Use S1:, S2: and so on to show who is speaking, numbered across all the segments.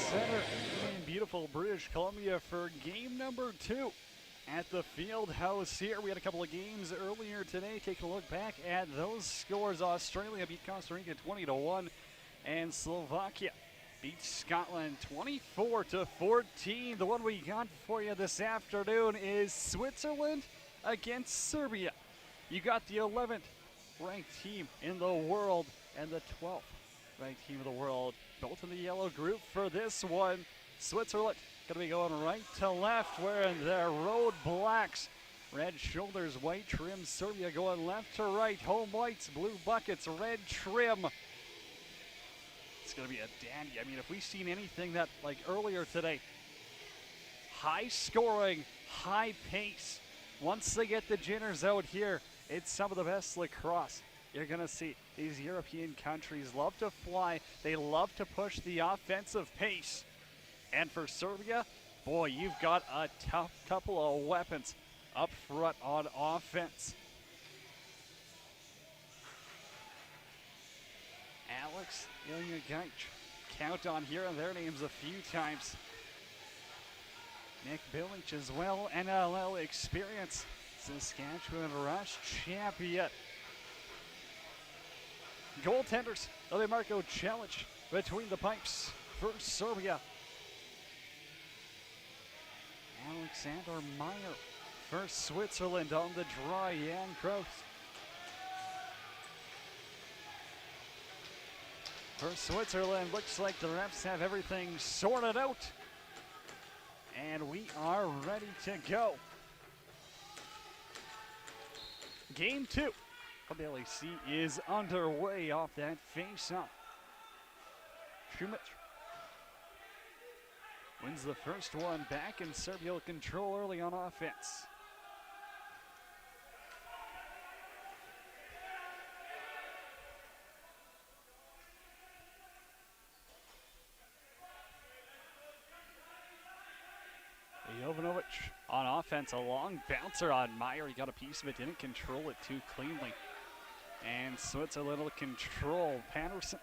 S1: Center in beautiful British Columbia for game number 2 at the field house here. We had a couple of games earlier today. Taking a look back at those scores. Australia beat Costa Rica 20-1, and Slovakia beat Scotland 24-14. The one we got for you this afternoon is Switzerland against Serbia. You got the 11th ranked team in the world and the 12th ranked team of the world, both in the yellow group for this one. Switzerland gonna be going right to left, wearing their road blacks, red shoulders, white trim. Serbia going left to right, home whites, blue buckets, red trim. It's gonna be a dandy. I mean, if we've seen anything that, like earlier today, high scoring, high pace. Once they get the jitters out here, it's some of the best lacrosse you're going to see. These European countries love to fly. They love to push the offensive pace. And for Serbia, boy, you've got a tough couple of weapons up front on offense. Alex, Ilya, count on hearing their names a few times. Nick Billich as well, NLL experience. Saskatchewan Rush champion. Goaltenders, Marco Celic between the pipes for Serbia. Alexander Meyer for Switzerland on the draw, Jan Kroos. For Switzerland, looks like the refs have everything sorted out. And we are ready to go. Game 2 of the LAC is underway off that face-off. Schumich wins the first one back, and Serbia will control early on offense. Jovanovic on offense, a long bouncer on Meyer. He got a piece of it, didn't control it too cleanly. And Switzerland will control. Patterson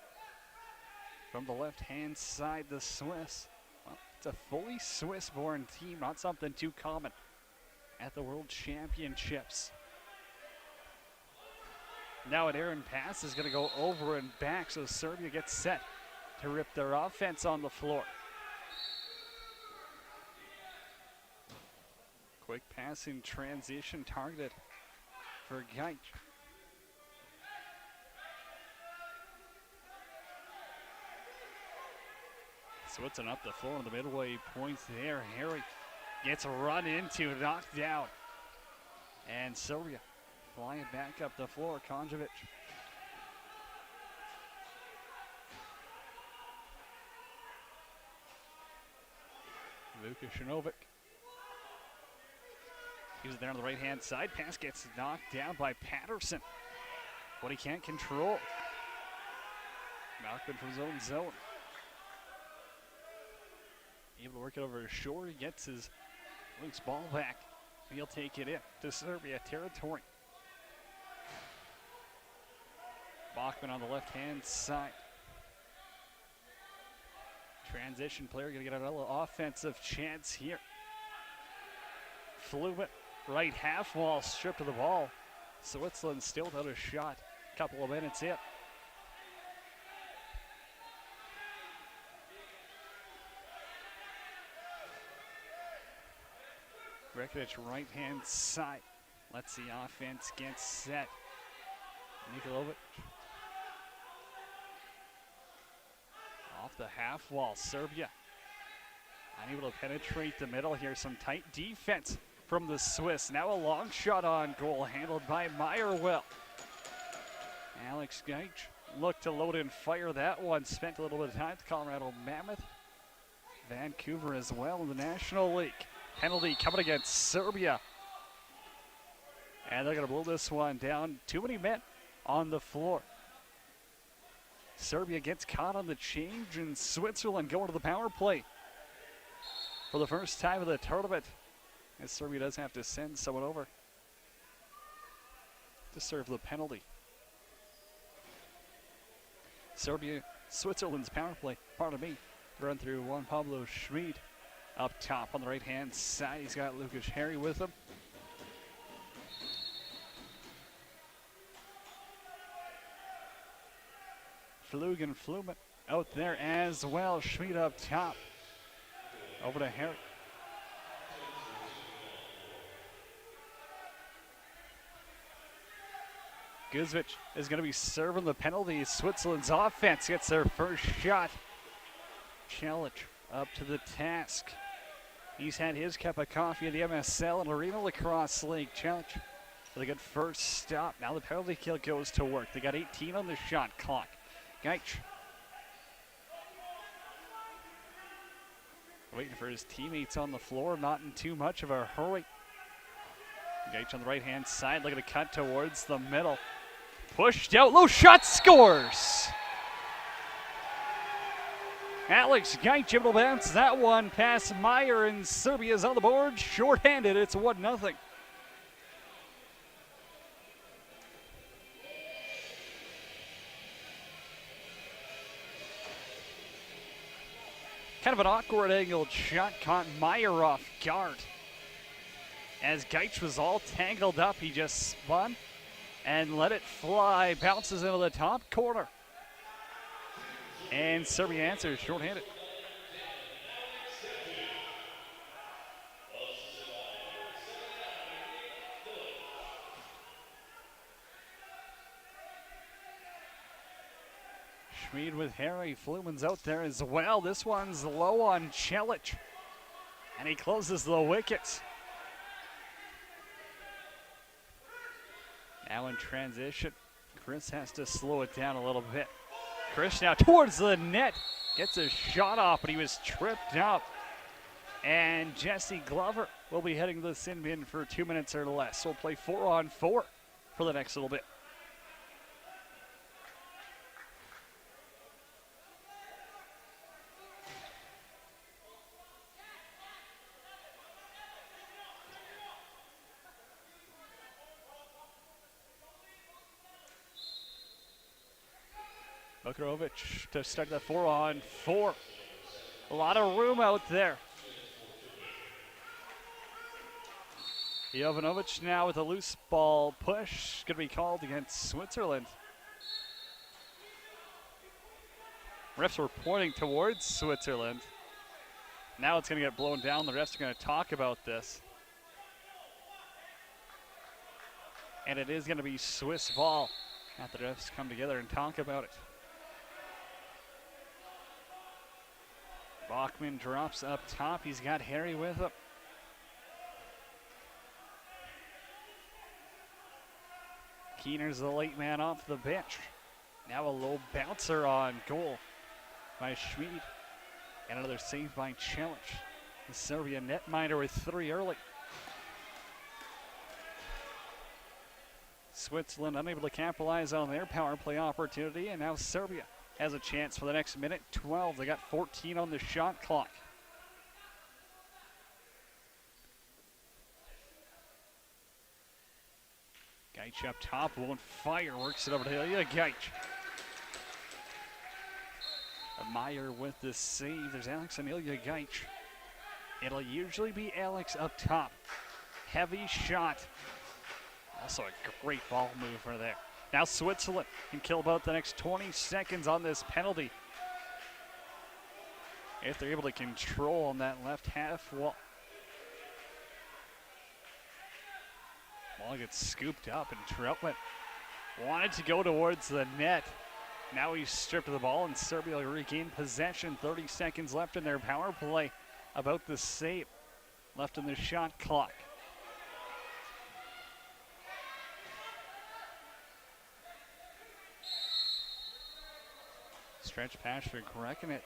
S1: from the left-hand side, the Swiss. Well, it's a fully Swiss-born team, not something too common at the World Championships. Now an errant pass is going to go over and back, so Serbia gets set to rip their offense on the floor. Quick passing transition targeted for Gaich. Switzerland up the floor on the midway points there. Harry gets run into, knocked down. And Serbia flying back up the floor. Konjovic. Vukashinovic. He was there on the right-hand side. Pass gets knocked down by Patterson. But he can't control. Malcolm from zone. Able to work it over his shoulder. He gets his loose ball back. He'll take it in to Serbia territory. Bachman on the left-hand side. Transition player going to get another offensive chance here. Fluid. Right half wall, stripped of the ball. Switzerland still without a shot. Couple of minutes in. Rekic right-hand side. Lets the offense get set. Nikolovic. Off the half wall, Serbia unable to penetrate the middle here. Some tight defense from the Swiss. Now a long shot on goal, handled by Meyer well. Alex Gaich looked to load and fire that one. Spent a little bit of time with Colorado Mammoth. Vancouver as well in the National League. Penalty coming against Serbia. And they're going to blow this one down. Too many men on the floor. Serbia gets caught on the change, and Switzerland going to the power play for the first time of the tournament. As Serbia does have to send someone over to serve the penalty. Serbia, Switzerland's power play, pardon me, Run through one, Pablo Schmid. Up top on the right-hand side, he's got Lucas Harry with him. Fluman out there as well. Schmid up top. Over to Harry. Guzvic is going to be serving the penalty. Switzerland's offense gets their first shot. Challenge up to the task. He's had his cup of coffee in the MSL and Arena Lacrosse League. Challenge with a good first stop. Now the penalty kill goes to work. They got 18 on the shot clock. Gaich waiting for his teammates on the floor, not in too much of a hurry. Gaich on the right-hand side, looking to cut towards the middle. Pushed out, low shot, scores! Alex Gaich able to bounce that one past Meyer, and Serbia's on the board. Short-handed, it's 1-0. Kind of an awkward angled shot caught Meyer off guard. As Gaich was all tangled up, he just spun and let it fly. Bounces into the top corner. And Serbia answers shorthanded. Schmid with Harry. Fluman's out there as well. This one's low on Celic. And he closes the wickets. Now in transition, Chris has to slow it down a little bit. Chris now towards the net. Gets a shot off, but he was tripped up. And Jesse Glover will be heading to the sin bin for 2 minutes or less. So we'll play 4-on-4 for the next little bit. Bukrovic to start the 4-on-4. A lot of room out there. Jovanovic now with a loose ball push. Going to be called against Switzerland. Refs were pointing towards Switzerland. Now it's going to get blown down. The refs are going to talk about this. And it is going to be Swiss ball. Have the refs come together and talk about it. Bachman drops up top. He's got Harry with him. Keener's the late man off the bench. Now a low bouncer on goal by Schmid. And another save by Celic. The Serbia netminder with 3 early. Switzerland unable to capitalize on their power play opportunity, and now Serbia has a chance for the next minute 12. They got 14 on the shot clock. Gaich up top, won't fire, works it over to Ilya Gaich. Meyer with the save. There's Alex and Ilya Gaich. It'll usually be Alex up top. Heavy shot. Also a great ball mover there. Now Switzerland can kill about the next 20 seconds on this penalty. If they're able to control on that left half wall. Ball gets scooped up, and Troutman wanted to go towards the net. Now he's stripped of the ball, and Serbia will regain possession. 30 seconds left in their power play. About the save left in the shot clock. Stretch pass for Krekinic.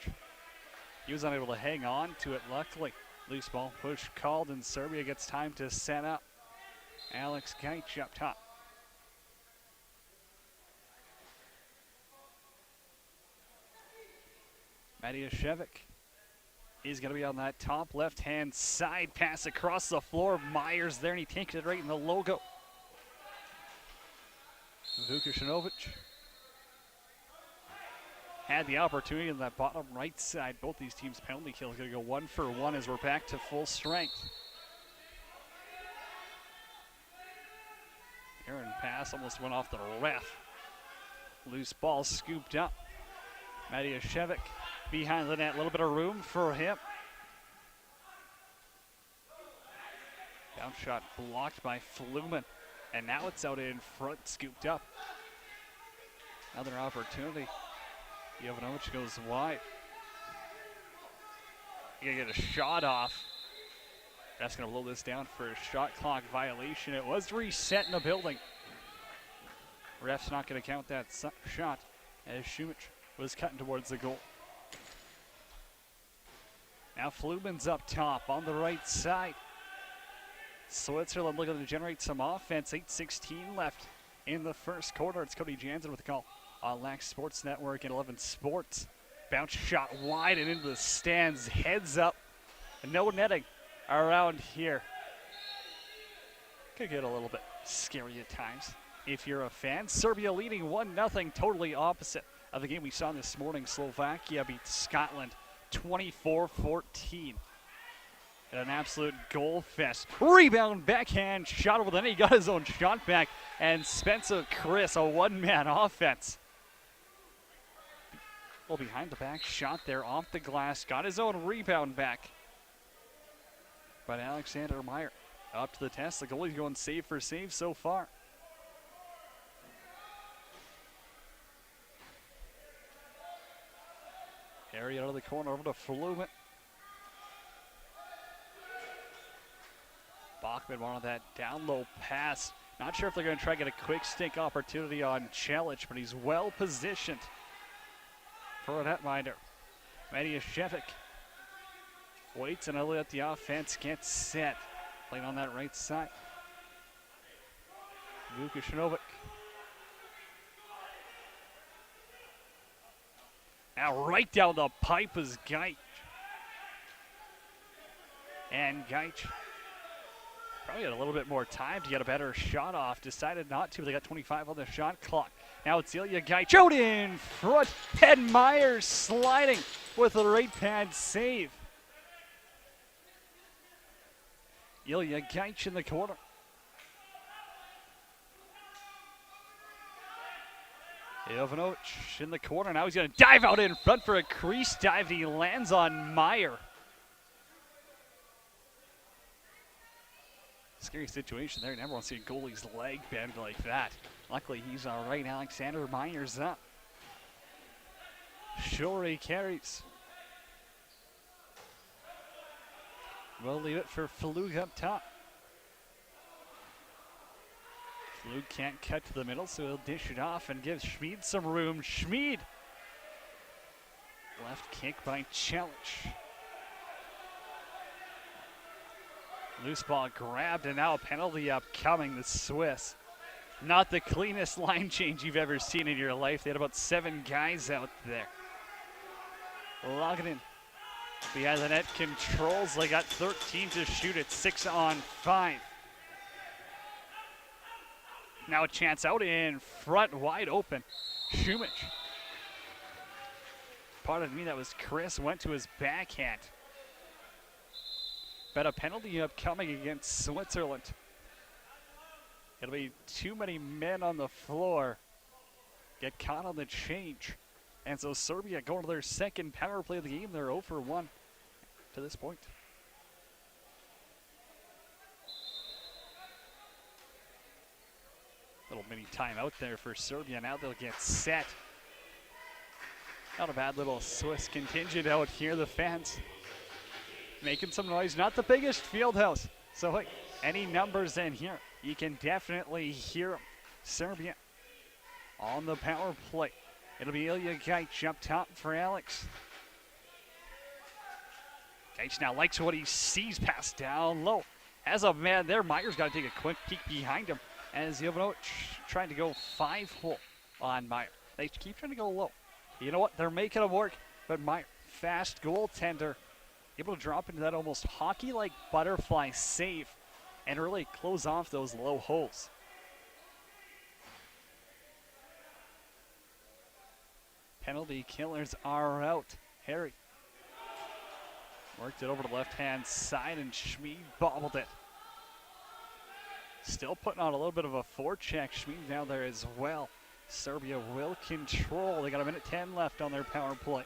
S1: He was unable to hang on to it, luckily. Loose ball push called, and Serbia gets time to set up. Alex Gaich up top. Matijashevic. He's going to be on that top left-hand side. Pass across the floor. Myers there, and he takes it right in the logo. Vukashinovic had the opportunity on that bottom right side. Both these teams' penalty kills going to go 1 for 1 as we're back to full strength. Aaron pass almost went off the ref. Loose ball scooped up. Matijashevic behind the net. A little bit of room for him. Bounce shot blocked by Fluman. And now it's out in front, scooped up. Another opportunity. Jovanovic goes wide. You gotta get a shot off. That's gonna blow this down for a shot clock violation. It was reset in the building. Ref's not gonna count that shot as Shumich was cutting towards the goal. Now Fluman's up top on the right side. Switzerland looking to generate some offense. 8:16 left in the first quarter. It's Cody Jansen with the call on Lax Sports Network and 11 Sports. Bounce shot wide and into the stands. Heads up. No netting around here. Could get a little bit scary at times if you're a fan. Serbia leading 1-0, totally opposite of the game we saw this morning. Slovakia beat Scotland 24-14. An absolute goal fest. Rebound, backhand, shot over the net. He got his own shot back. And Spencer Chris, a one-man offense. Well, behind the back shot there off the glass. Got his own rebound back. But Alexander Meyer up to the test. The goalie's going save for save so far. Harry out of the corner over to Fluman. Bachman wanted that down low pass. Not sure if they're going to try to get a quick stick opportunity on Celic, but he's well positioned for a netminder. Matijashevic waits and let the offense get set. Playing on that right side. Vukashinovic. Now right down the pipe is Gaich. And Gaich probably had a little bit more time to get a better shot off. Decided not to. They got 25 on the shot clock. Now it's Ilya Gaich out in front. And Myers sliding with a right pad save. Ilya Gaich in the corner. Jovanovic in the corner. Now he's going to dive out in front for a crease dive. He lands on Meyer. Scary situation there. Never want to see a goalie's leg bend like that. Luckily, he's all right. Alexander Meyer's up. Shorey carries. We'll leave it for Flug up top. Flug can't cut to the middle, so he'll dish it off and give Schmid some room. Schmid! Left kick by Celic. Loose ball grabbed, and now a penalty upcoming. The Swiss. Not the cleanest line change you've ever seen in your life. They had about 7 guys out there. Logging in. Behind the net controls. They got 13 to shoot at 6-on-5. Now a chance out in front, wide open. Shumich. Pardon me, that was Chris. Went to his backhand. But a penalty upcoming against Switzerland. It'll be too many men on the floor. Get caught on the change. And so Serbia going to their second power play of the game. They're 0 for 1 to this point. Little mini timeout there for Serbia. Now they'll get set. Not a bad little Swiss contingent out here. The fans making some noise. Not the biggest field house. So hey, any numbers in here, you can definitely hear them. Serbia on the power play. It'll be Ilya Gaich up top for Alex. Gaich now likes what he sees. Pass down low. As a man there, Meyer's got to take a quick peek behind him. As Jovanovic trying to go 5-hole on Meyer. They keep trying to go low. You know what? They're making it work. But Meyer, fast goaltender, able to drop into that almost hockey-like butterfly save and really close off those low holes. Penalty killers are out. Harry worked it over to the left-hand side, and Schmid bobbled it. Still putting on a little bit of a forecheck. Schmid down there as well. Serbia will control. They got a minute 10 left on their power play.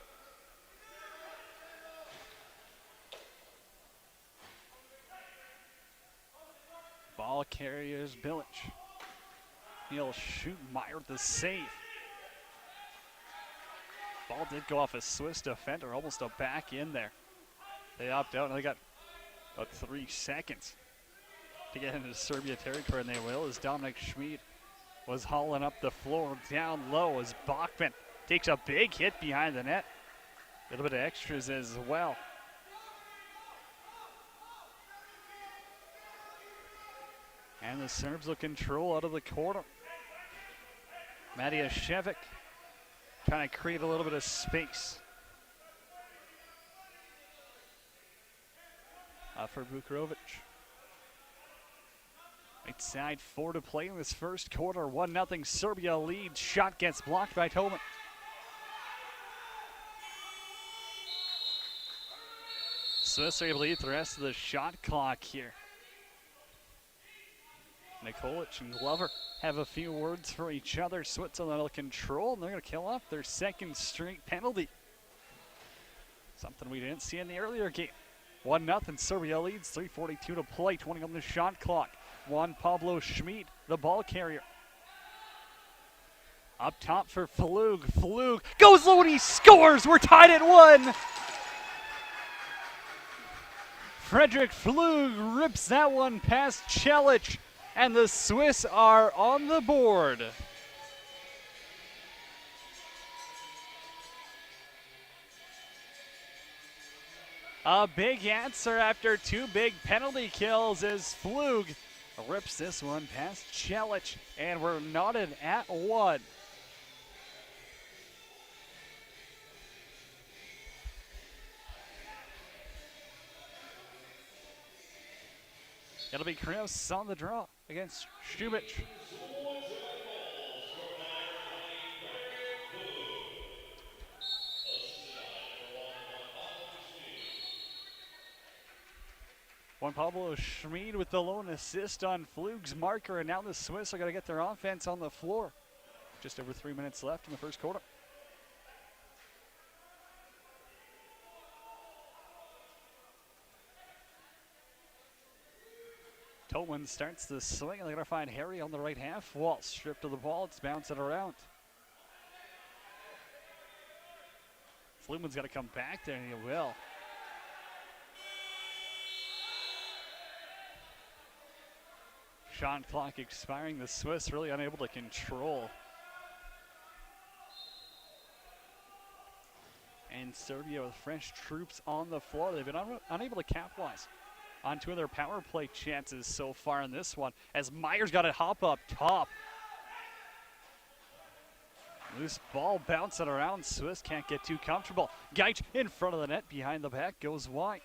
S1: Ball carriers Bilic. He'll shoot Meyer with the save. Ball did go off a Swiss defender, almost a back in there. They opt out, and they got about 3 seconds to get into Serbia territory, and they will, as Dominic Schmid was hauling up the floor down low as Bachman takes a big hit behind the net. A little bit of extras as well. And the Serbs will control out of the corner. Matijashevic trying to create a little bit of space. For Bukrovic. Right side, 4 to play in this first quarter. 1-0 Serbia lead. Shot gets blocked by Tobin. Swiss are able to eat the rest of the shot clock here. Nikolic and Glover have a few words for each other. Switzerland will control, and they're going to kill off their second straight penalty. Something we didn't see in the earlier game. 1-0 Serbia leads, 3:42 to play, 20 on the shot clock. Juan Pablo Schmid, the ball carrier. Up top for Flug. Flug goes low and he scores. We're tied at 1. Frederick Flug rips that one past Celic, and the Swiss are on the board. A big answer after 2 big penalty kills as Flug rips this one past Celic, and we're knotted at 1. It'll be Chris on the draw against Šubic. Juan Pablo Schmid with the lone assist on Flug's marker, and now the Swiss are going to get their offense on the floor. Just over 3 minutes left in the first quarter. Tolman starts the swing, and they're going to find Harry on the right half wall. Stripped of the ball, it's bouncing around. Fluman's got to come back there, and he will. Shot clock expiring. The Swiss really unable to control. And Serbia with French troops on the floor. They've been unable to capitalize on 2 of their power play chances so far in this one, as Meyer's got to hop up top. Loose ball bouncing around. Swiss can't get too comfortable. Gaich in front of the net, behind the back, goes wide.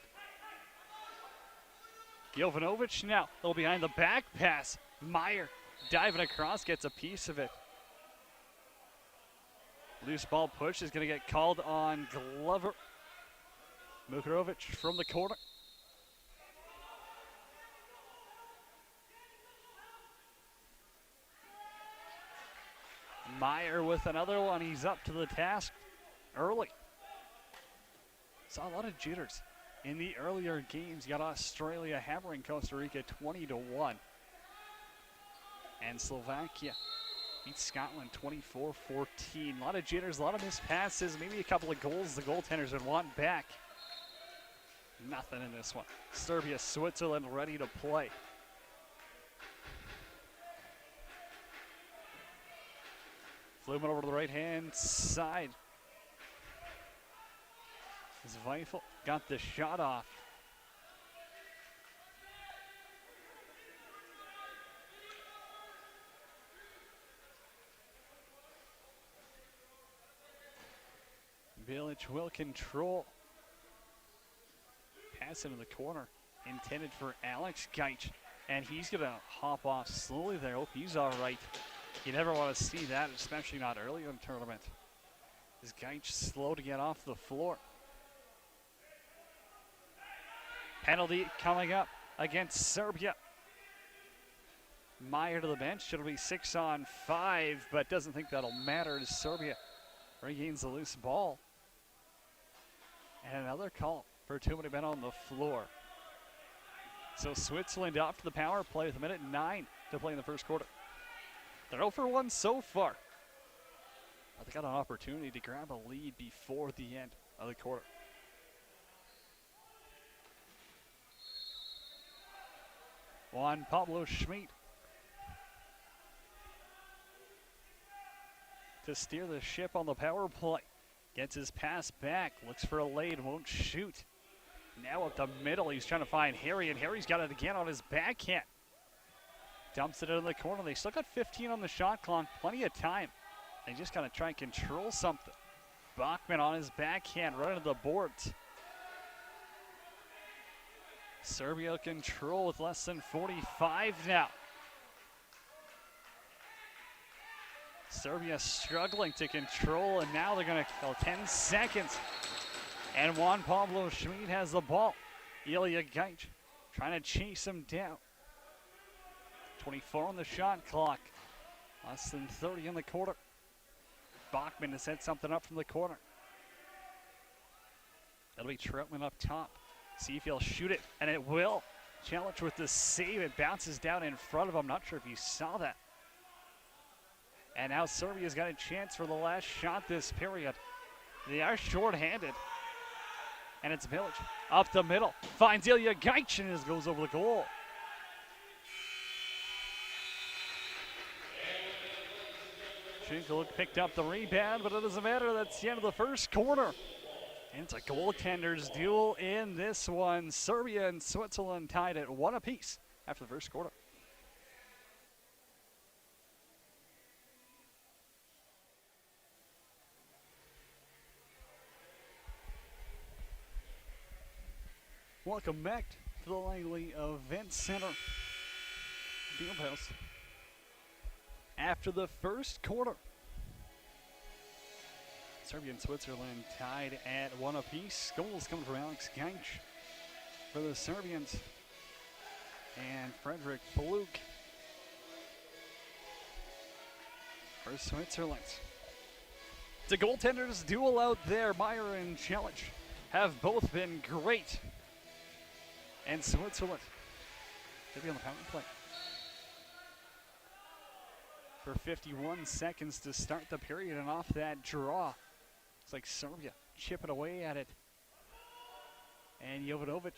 S1: Jovanovic now, a little behind the back pass. Meyer diving across, gets a piece of it. Loose ball push is going to get called on Glover. Bukrovic from the corner. Meyer with another one. He's up to the task early. Saw a lot of jitters in the earlier games. You got Australia hammering Costa Rica 20-1. And Slovakia beats Scotland 24-14. A lot of jitters, a lot of missed passes, maybe a couple of goals the goaltenders would want back. Nothing in this one. Serbia, Switzerland ready to play. Fluman over to the right-hand side. Zweifel got the shot off. Bilic will control. Pass into the corner, intended for Alex Gaich. And he's going to hop off slowly there. Hope he's all right. You never want to see that, especially not early in the tournament. Is Gaich slow to get off the floor? Penalty coming up against Serbia. Meyer to the bench. It'll be 6-on-5, but doesn't think that'll matter as Serbia regains the loose ball. And another call for too many men on the floor. So Switzerland off to the power play with 1:09 to play in the first quarter. They're 0 for 1 so far. But they got an opportunity to grab a lead before the end of the quarter. Juan Pablo Schmid to steer the ship on the power play. Gets his pass back, looks for a lane, won't shoot. Now up the middle, he's trying to find Harry, and Harry's got it again on his backhand. Dumps it into the corner. They still got 15 on the shot clock, plenty of time. They just got to try and control something. Bachman on his backhand, running to the boards. Serbia control with less than 45 now. Serbia struggling to control, and now they're going to kill 10 seconds. And Juan Pablo Schmid has the ball. Ilya Gaich trying to chase him down. 24 on the shot clock. Less than 30 in the quarter. Bachman to set something up from the corner. It'll be Troutman up top. See if he'll shoot it, and it will. Challenge with the save. It bounces down in front of him. Not sure if you saw that. And now Serbia's got a chance for the last shot this period. They are short-handed. And it's Milic up the middle. Finds Ilya Gaich and goes over the goal. Shinkaluk picked up the rebound, but it doesn't matter. That's the end of the first quarter. And it's a goaltenders duel in this one. Serbia and Switzerland tied at 1 apiece after the first quarter. Welcome back to the Langley Event Center Fieldhouse. After the first quarter, Serbia and Switzerland tied at 1 apiece. Goals coming from Alex Gaich for the Serbians and Frederick Flug for Switzerland. It's a goaltenders duel out there. Meyer and Celic have both been great. And Switzerland could be on the power play for 51 seconds to start the period, and off that draw, it's like Serbia chipping away at it. And Jovanovic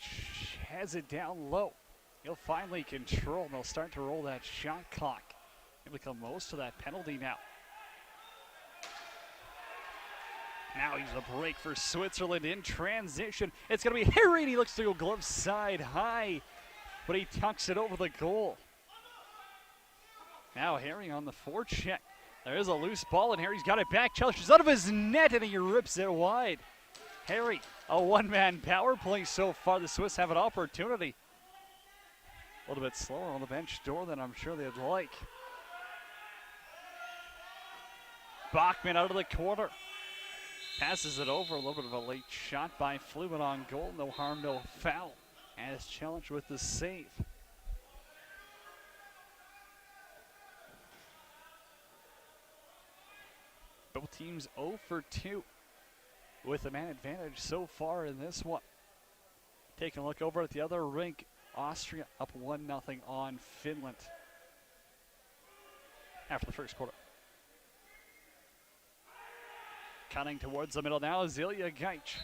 S1: has it down low. He'll finally control, and they'll start to roll that shot clock. Able to come most to that penalty now. Now he's a break for Switzerland in transition. It's going to be Harry, and he looks to go glove side high, but he tucks it over the goal. Now Harry on the forecheck. There is a loose ball, and Harry's got it back. Chelsea's out of his net, and he rips it wide. Harry, a one-man power play so far. The Swiss have an opportunity. A little bit slower on the bench door than I'm sure they'd like. Bachman out of the corner. Passes it over. A little bit of a late shot by Flumen on goal. No harm, no foul. And it's challenged with the save. Both teams 0 for 2 with a man advantage so far in this one. Taking a look over at the other rink. Austria up 1-0 on Finland after the first quarter. Cutting towards the middle now is Ilya Gaich.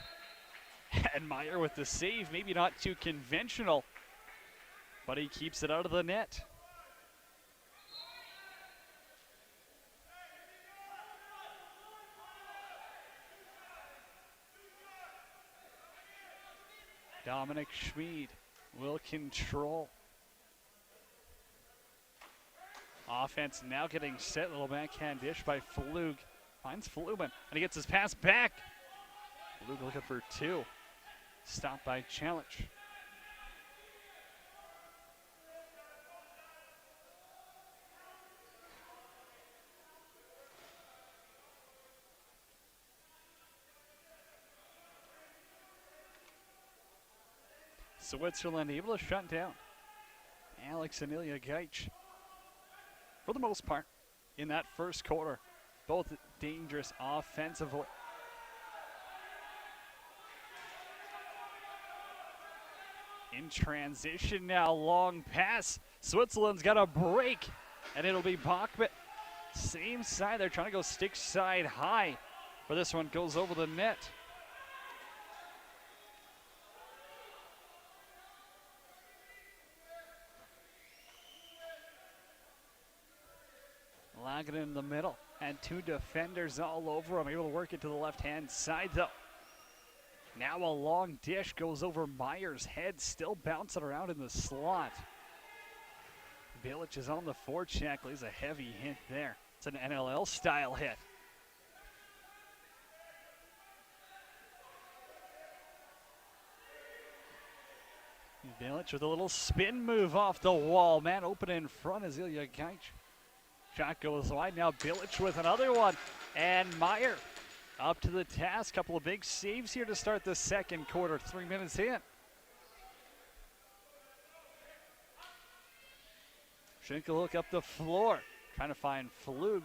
S1: And Meyer with the save, maybe not too conventional, but he keeps it out of the net. Dominic Schmid will control. Offense now getting set. Little backhand dish by Flug. Finds Flumen, and he gets his pass back. Flug looking for 2. Stopped by Challenge. Switzerland able to shut down Alex and Ilya Gaich for the most part in that first quarter. Both dangerous offensively. In transition now, long pass. Switzerland's got a break, and it'll be Bachman. Same side, they're trying to go stick side high, but this one goes over the net. Lagan in the middle, and two defenders all over him, able to work it to the left-hand side though. Now a long dish goes over Meyer's head, still bouncing around in the slot. Bilic is on the forecheck, lays a heavy hit there. It's an NLL style hit. Bilic with a little spin move off the wall. Man open in front is Ilya Gaich. Shot goes wide, now Bilic with another one. And Meyer up to the task. Couple of big saves here to start the second quarter, 3 minutes in. Schinkel look up the floor, trying to find Flug.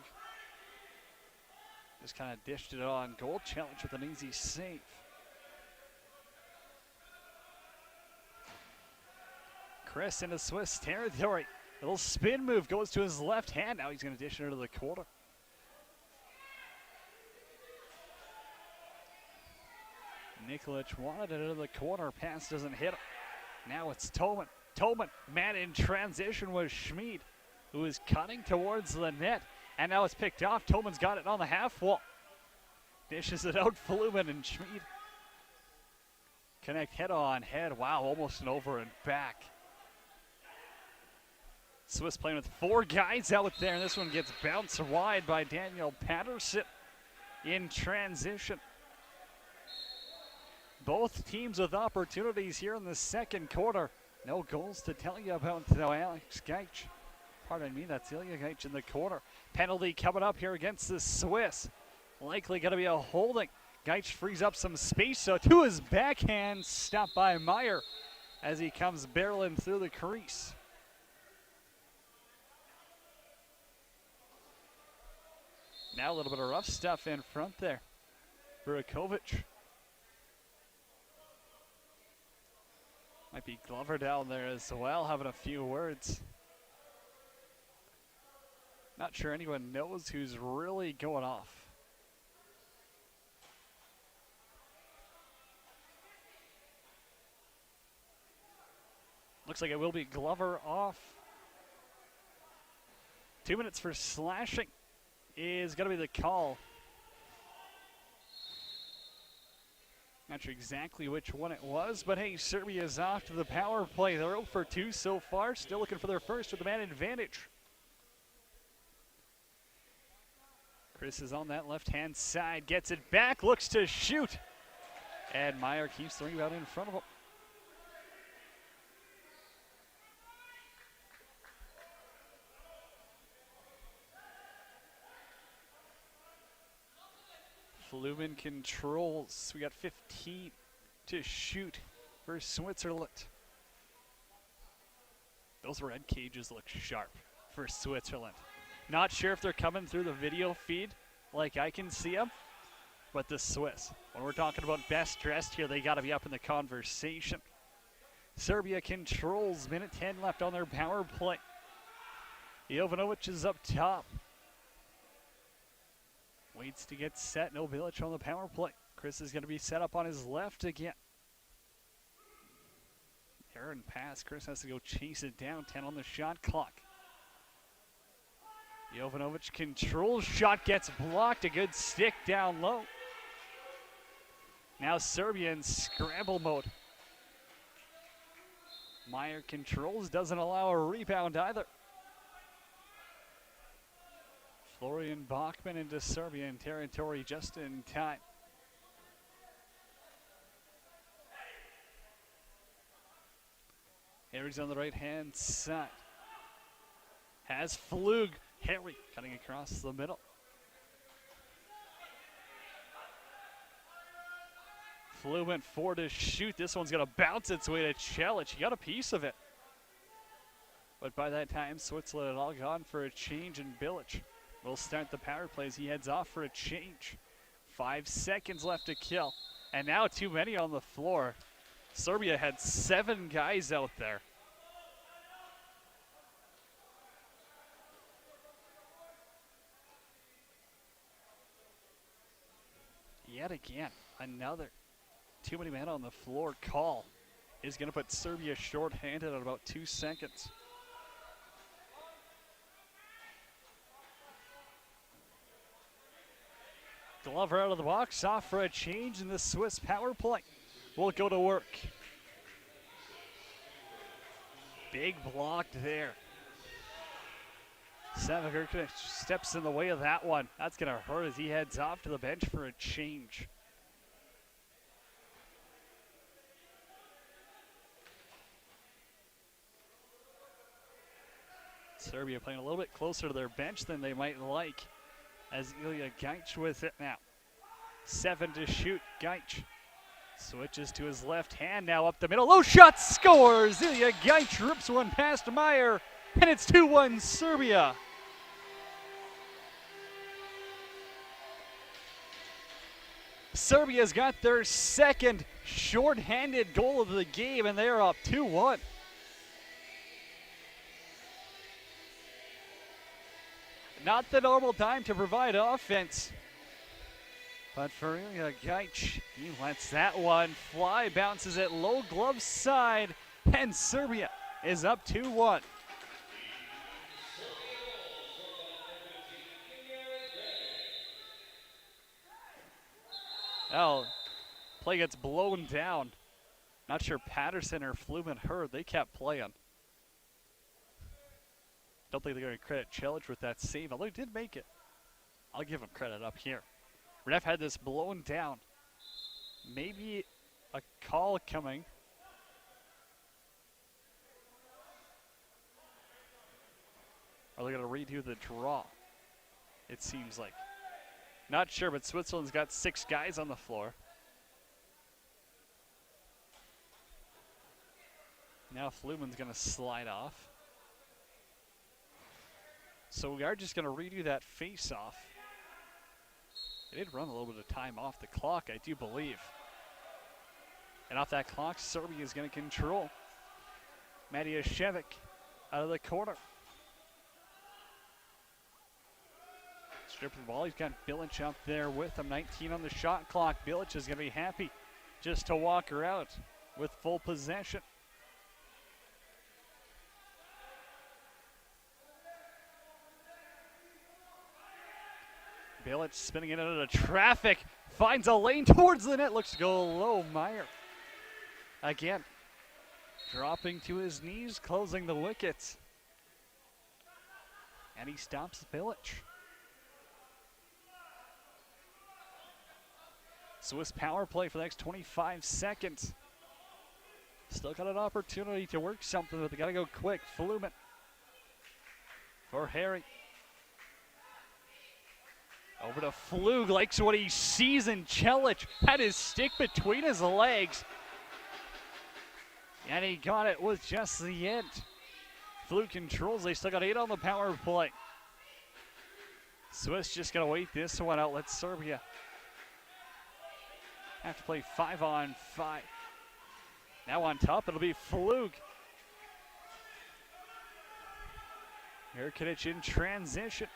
S1: Just kind of dished it on goal. Challenge with an easy save. Chris into Swiss territory. A little spin move goes to his left hand. Now he's going to dish it into the corner. Nikolic wanted it into the corner. Pass doesn't hit him. Now it's Tolman. Tolman, man in transition was Schmid, who is cutting towards the net. And now it's picked off. Tolman's got it on the half wall. Dishes it out, Flumen, and Schmid connect head on head. Wow, almost an over and back. Swiss playing with four guys out there, and this one gets bounced wide by Daniel Patterson in transition. Both teams with opportunities here in the second quarter. No goals to tell you about though. Alex Gaich. Pardon me, that's Ilya Gaich in the corner. Penalty coming up here against the Swiss. Likely going to be a holding. Gaich frees up some space, so to his backhand, stopped by Meyer as he comes barreling through the crease. Now a little bit of rough stuff in front there. Burakovic. Might be Glover down there as well, having a few words. Not sure anyone knows who's really going off. Looks like it will be Glover off. 2 minutes for slashing is going to be the call. Not sure exactly which one it was, but hey, Serbia's off to the power play. They're 0 for 2 so far, still looking for their first with the man advantage. Chris is on that left-hand side, gets it back, looks to shoot. And Meyer keeps the rebound in front of him. Flumen controls. We got 15 to shoot for Switzerland. Those red cages look sharp for Switzerland. Not sure if they're coming through the video feed like I can see them, but the Swiss, when we're talking about best dressed here, they got to be up in the conversation. Serbia controls, minute 10 left on their power play. Jovanovic is up top. Waits to get set, no Bilic on the power play. Chris is going to be set up on his left again. Aaron pass, Chris has to go chase it down, 10 on the shot clock. Jovanovic controls, shot gets blocked, a good stick down low. Now Serbia in scramble mode. Meyer controls, doesn't allow a rebound either. Florian Bachman into Serbian territory just in time. Harry's on the right-hand side. Has Flug. Harry cutting across the middle. Flumen 4 to shoot. This one's going to bounce its way to Celic. He got a piece of it. But by that time, Switzerland had all gone for a change, and Bilic will start the power plays. He heads off for a change. 5 seconds left to kill. And now too many on the floor. Serbia had 7 guys out there. Yet again, another too many men on the floor call is going to put Serbia short-handed at about 2 seconds. Glover out of the box, off for a change, in the Swiss power play will go to work. Big block there. Savagurkic steps in the way of that one. That's going to hurt as he heads off to the bench for a change. Serbia playing a little bit closer to their bench than they might like, as Ilya Gajic with it now. 7 to shoot. Gajic switches to his left hand now up the middle. Low shot, scores! Ilya Gajic rips one past Meyer, and it's 2-1 Serbia. Serbia's got their second short-handed goal of the game, and they are up 2-1. Not the normal time to provide offense. But for Ilya Gajic, he lets that one fly, bounces it low glove side, and Serbia is up 2-1. Oh, play gets blown down. Not sure Patterson or Flumen heard. They kept playing. Don't think they're going to credit Celic with that save, although he did make it. I'll give him credit up here. Ref had this blown down. Maybe a call coming. Are they going to redo the draw? It seems like. Not sure, but Switzerland's got 6 guys on the floor. Now Flumen's going to slide off. So we are just going to redo that face-off. They did run a little bit of time off the clock, I do believe. And off that clock, Serbia is going to control. Matijashevic out of the corner. Stripping the ball, he's got Bilic up there with him. 19 on the shot clock. Bilic is going to be happy just to walk her out with full possession. Bilic spinning it into traffic, finds a lane towards the net, looks to go low. Meyer again dropping to his knees, closing the wickets. And he stops Bilic. Swiss power play for the next 25 seconds. Still got an opportunity to work something, but they got to go quick. Flumen for Harry. Over to Flug, likes what he sees in Celic. Had his stick between his legs. And he got it with just the end. Flug controls, they still got 8 on the power play. Swiss just gonna wait this one out, let Serbia have to play 5-on-5. Now on top, it'll be Flug. Jurkanic in transition.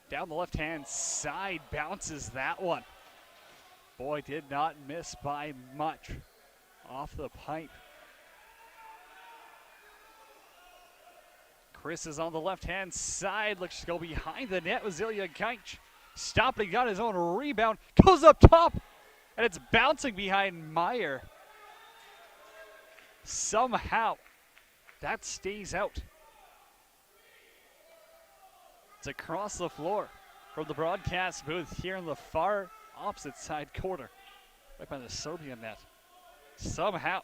S1: Down the left-hand side, bounces that one. Boy, did not miss by much off the pipe. Chris is on the left-hand side, looks to go behind the net with Ilya Gajic. Stopping, got his own rebound, goes up top, and it's bouncing behind Meyer. Somehow, that stays out. It's across the floor from the broadcast booth here in the far opposite side corner, right by the Serbian net. Somehow,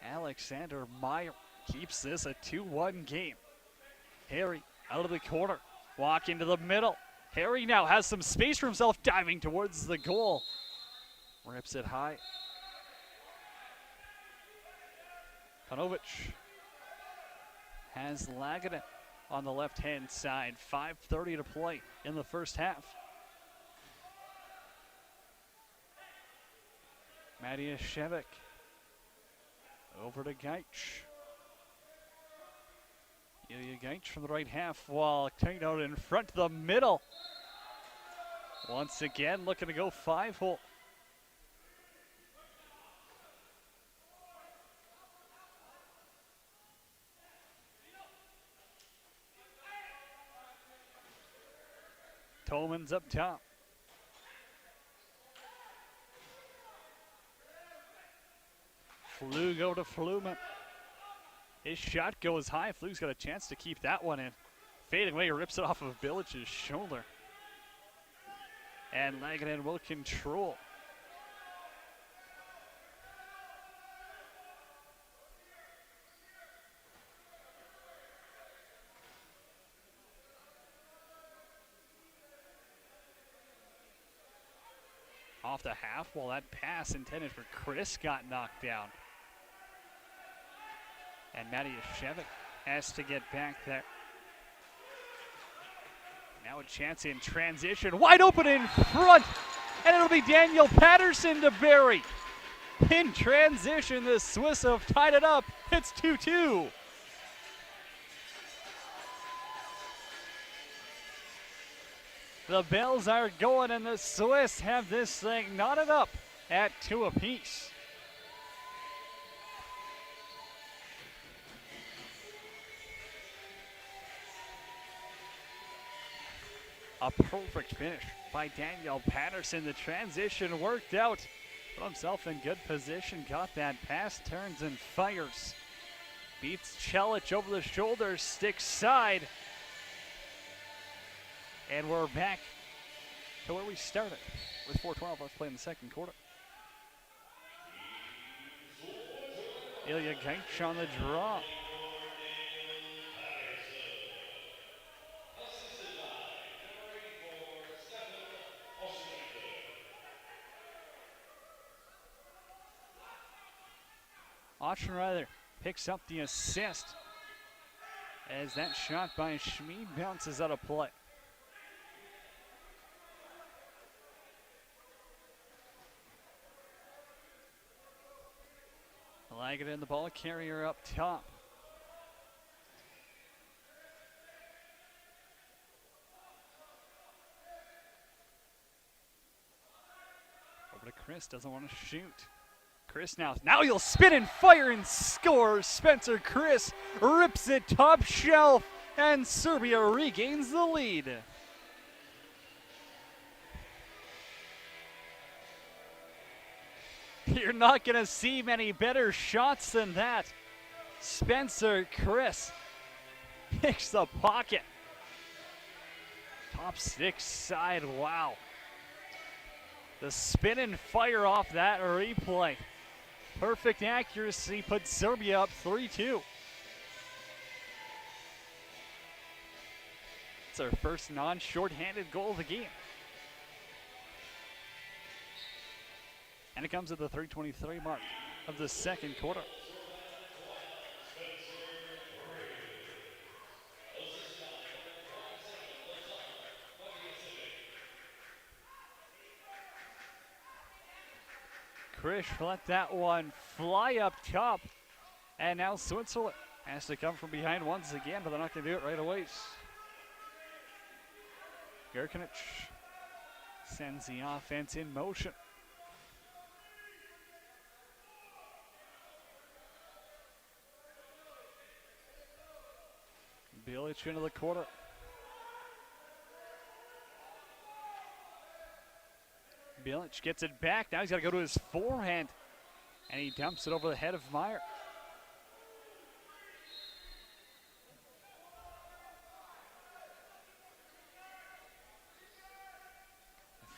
S1: Alexander Meyer keeps this a 2-1 game. Harry out of the corner, walk into the middle. Harry now has some space for himself, diving towards the goal. Rips it high. Panovic has Lagana on the left-hand side. 5:30 to play in the first half. Matiashevik over to Gaich. Ilya Gaich from the right half wall, taken out in front to the middle. Once again, looking to go 5-hole. Tolman's up top. Flugo to Fluman. His shot goes high. Flug's got a chance to keep that one in. Fading away, rips it off of Bilic's shoulder. And Laganen will control. Off the half wall, that pass intended for Chris got knocked down. And Matiashevik has to get back there. Now a chance in transition, wide open in front, and it'll be Daniel Patterson to bury. In transition, the Swiss have tied it up. It's 2-2. The bells are going, and the Swiss have this thing knotted up at 2 apiece. A perfect finish by Daniel Patterson. The transition worked out. Put himself in good position, got that pass, turns and fires. Beats Chelich over the shoulder, sticks side. And we're back to where we started with 4:12 left play in the second quarter. Ilya Gaich on the draw. Ochtenreiter picks up the assist as that shot by Schmid bounces out of play. Laganen, the ball carrier up top. Over to Chris, doesn't want to shoot. Chris now he'll spin and fire and score. Spencer Chris rips it top shelf, and Serbia regains the lead. You're not going to see many better shots than that. Spencer Chris picks the pocket. Top stick side, wow. The spin and fire off that replay. Perfect accuracy puts Serbia up 3-2. It's our first non-shorthanded goal of the game. And it comes at the 3:23 mark of the second quarter. Krish let that one fly up top. And now Switzerland has to come from behind once again, but they're not going to do it right away. Gerkanic sends the offense in motion. Bilic into the quarter. Bilic gets it back. Now he's got to go to his forehand. And he dumps it over the head of Meyer.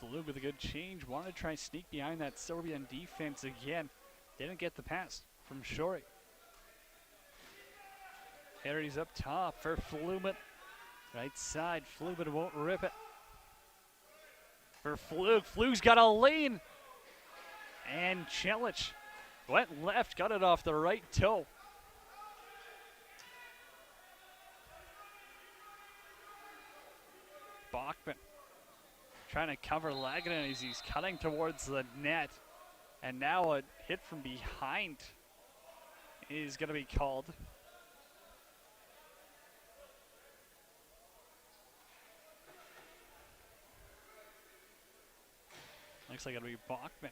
S1: Flug with a good change. Wanted to try sneak behind that Serbian defense again. Didn't get the pass from Shori. Harry's up top for Fluman. Right side, Fluman won't rip it. For Flug, Flug's got a lane. And Chelich went left, got it off the right toe. Bachman trying to cover Lagana as he's cutting towards the net. And now a hit from behind is going to be called. Looks like it'll be Bachman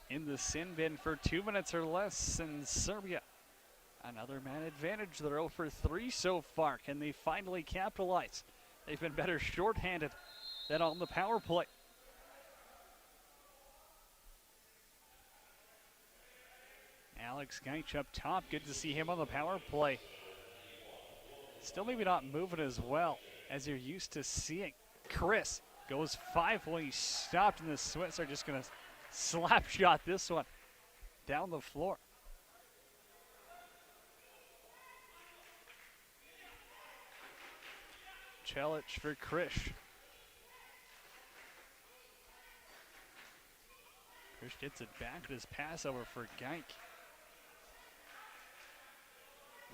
S1: in the sin bin for 2 minutes or less in Serbia. Another man advantage. They're 0 for 3 so far. Can they finally capitalize? They've been better shorthanded than on the power play. Alex Geich up top. Good to see him on the power play. Still maybe not moving as well as you're used to seeing. Chris goes 5 when he's stopped, and the Swiss are just going to slap shot this one down the floor. Chelich for Krish. Krish gets it back. His pass over for Geich.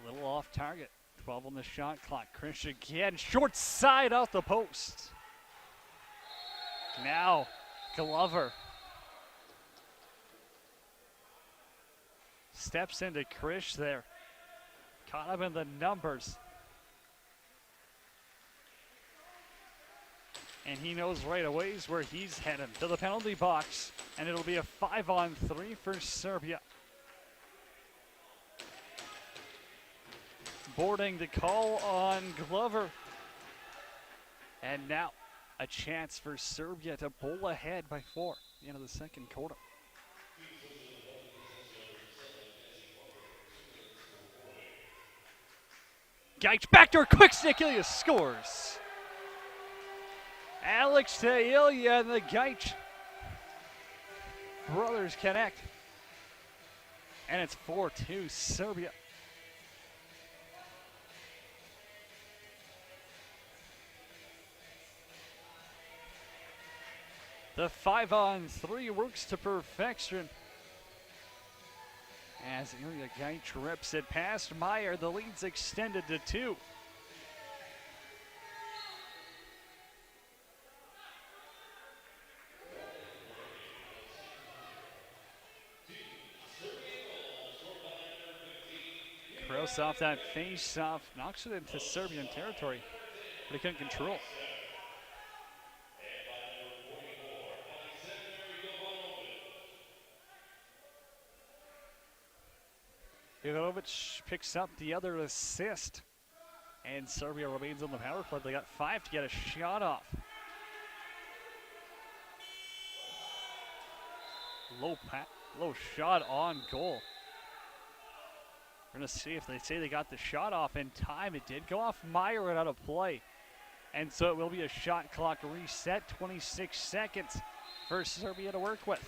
S1: A little off target. 12 on the shot clock. Krish again. Short side off the post. Now Glover steps into Krish there. Caught him in the numbers. And he knows right away where he's heading, to the penalty box. And it'll be a 5-on-3 for Serbia. Boarding the call on Glover. And now a chance for Serbia to bowl ahead by 4 at the end of the second quarter. Geich backdoor quick stick. Ilya scores. Alex to Ilya, and the Geich brothers connect. And it's 4-2 Serbia. The 5-on-3 works to perfection as Ilya Geich rips it past Meyer. The lead's extended to 2. Gross off that face-off, knocks it into Serbian territory, but he couldn't control. Ivanovic picks up the other assist, and Serbia remains on the power play. They got 5 to get a shot off. Low shot on goal. We're going to see if they say they got the shot off in time. It did go off Meyer and out of play. And so it will be a shot clock reset. 26 seconds for Serbia to work with.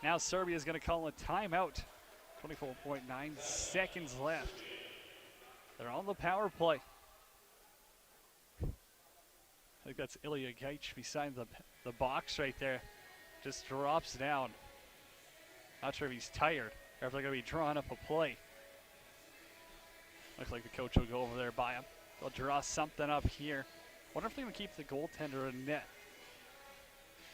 S1: Now Serbia is going to call a timeout. 24.9 seconds left. They're on the power play. I think that's Ilya Geich beside the box right there. Just drops down. Not sure if he's tired or if they're going to be drawing up a play. Looks like the coach will go over there by him. They'll draw something up here. Wonder if they're going to keep the goaltender in net.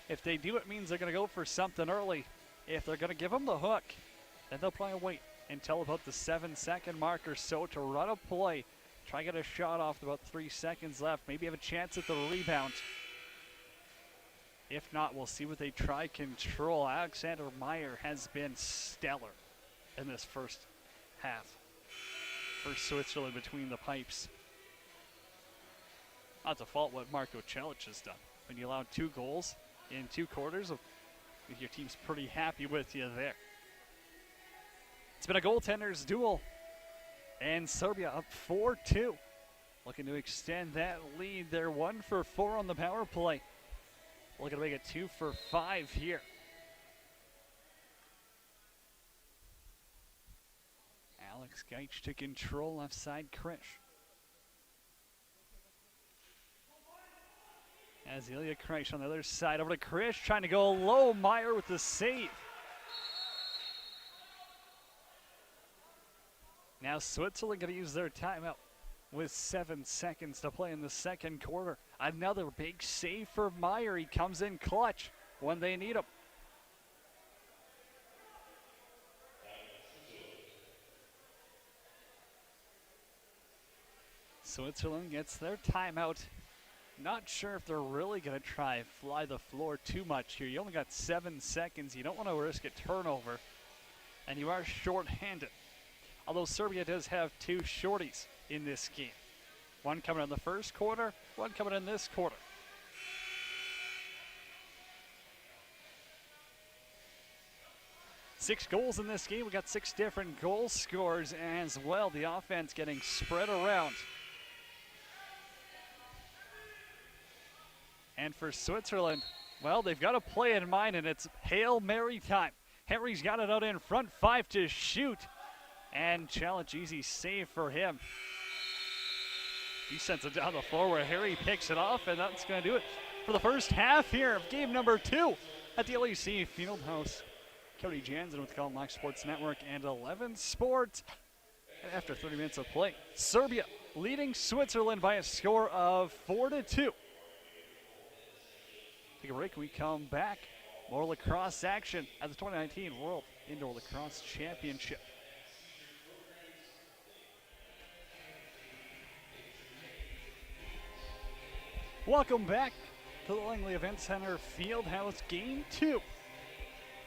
S1: If they do, it means they're going to go for something early. If they're going to give him the hook, then they'll probably wait until about the 7-second mark or so to run a play. Try to get a shot off with about 3 seconds left. Maybe have a chance at the rebound. If not, we'll see what they try control. Alexander Meyer has been stellar in this first half for Switzerland between the pipes. Not to fault what Marko Celic has done. When you allow 2 goals in 2 quarters, your team's pretty happy with you there. It's been a goaltenders duel, and Serbia up 4-2. Looking to extend that lead. They're 1 for 4 on the power play. Looking to make it 2 for 5 here. Alex Geich to control left side Krish. As Ilya Kreis on the other side, over to Krish, trying to go low. Meyer with the save. Now Switzerland going to use their timeout with 7 seconds to play in the second quarter. Another big save for Meyer. He comes in clutch when they need him. Switzerland gets their timeout. Not sure if they're really going to try fly the floor too much here. You only got 7 seconds. You don't want to risk a turnover, and you are short-handed. Although Serbia does have 2 shorties in this game. One coming in the first quarter, one coming in this quarter. Six goals in this game. We got 6 different goal scorers as well. The offense getting spread around. And for Switzerland, well, they've got a play in mind, and it's Hail Mary time. Henry's got it out in front, 5 to shoot. And challenge, easy save for him. He sends it down the floor where Harry picks it off, and that's going to do it for the first half here of game number 2 at the LEC Fieldhouse. Cody Jansen with the Colin Lacrosse Sports Network and 11 Sports. And after 30 minutes of play, Serbia leading Switzerland by a score of 4-2. Take a break. We come back. More lacrosse action at the 2019 World Indoor Lacrosse Championship. Welcome back to the Langley Event Center Fieldhouse Game 2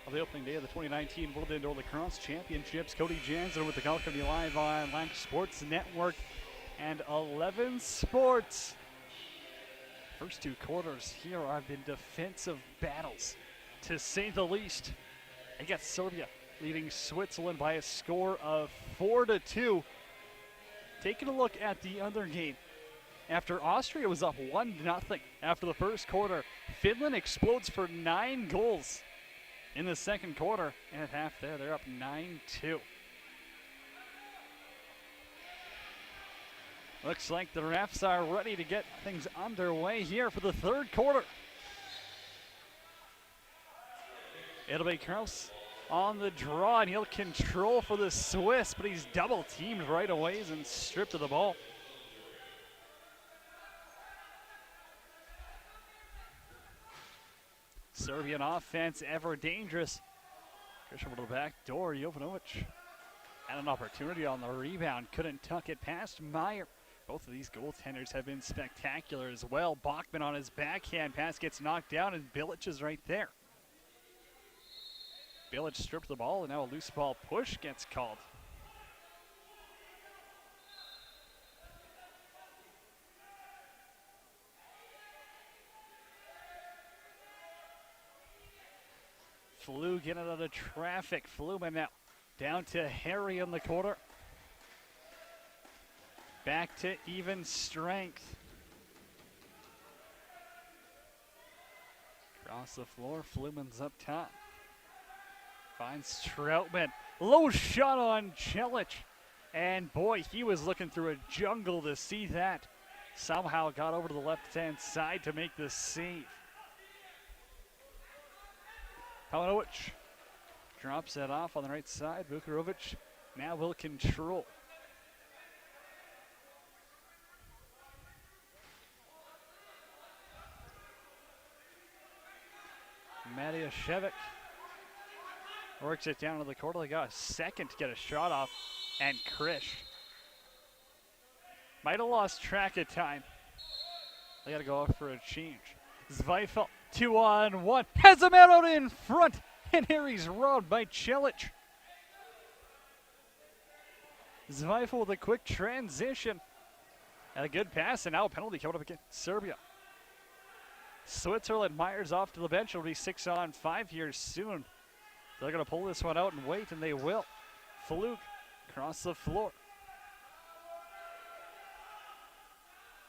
S1: of the opening day of the 2019 World Indoor Lacrosse Championships. Cody Jansen with the call, coming live on Lacrosse Sports Network and 11 Sports. First 2 quarters here have been defensive battles, to say the least. I got Serbia leading Switzerland by a score of 4-2. Taking a look at the other game. After Austria was up 1-0 after the first quarter, Finland explodes for 9 goals in the second quarter. And at half there, they're up 9-2. Looks like the refs are ready to get things underway here for the third quarter. It'll be Kraus on the draw, and he'll control for the Swiss, but he's double teamed right away and stripped of the ball. Serbian offense ever dangerous. Christian to the back door, Jovanovic had an opportunity on the rebound, couldn't tuck it past Meyer. Both of these goaltenders have been spectacular as well. Bachman on his backhand pass gets knocked down, and Bilic is right there. Bilic stripped the ball, and now a loose ball push gets called. Flew getting out of traffic. Fluman now down to Harry in the quarter. Back to even strength. Across the floor, Fluman's up top. Finds Troutman. Low shot on Jelic. And boy, he was looking through a jungle to see that. Somehow got over to the left-hand side to make the save. Palanovic drops that off on the right side. Vukarovic now will control. Matijashevich works it down to the corner. They got a second to get a shot off, and Krish might have lost track of time. They got to go off for a change. Zweifel, 2-on-1, has a man out in front, and here he's robbed by Celic. Zweifel with a quick transition, and a good pass, and now a penalty coming up against Serbia. Switzerland, Myers off to the bench. It'll be 6-on-5 here soon. They're going to pull this one out and wait, and they will. Faluk across the floor.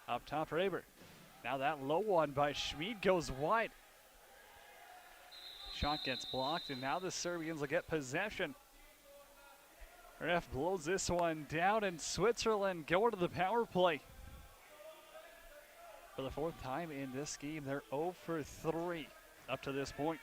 S1: Up top, Raber. Now that low one by Schmid goes wide. Shot gets blocked, and now the Serbians will get possession. Ref blows this one down, and Switzerland going to the power play. For the fourth time in this game, they're 0 for 3 up to this point.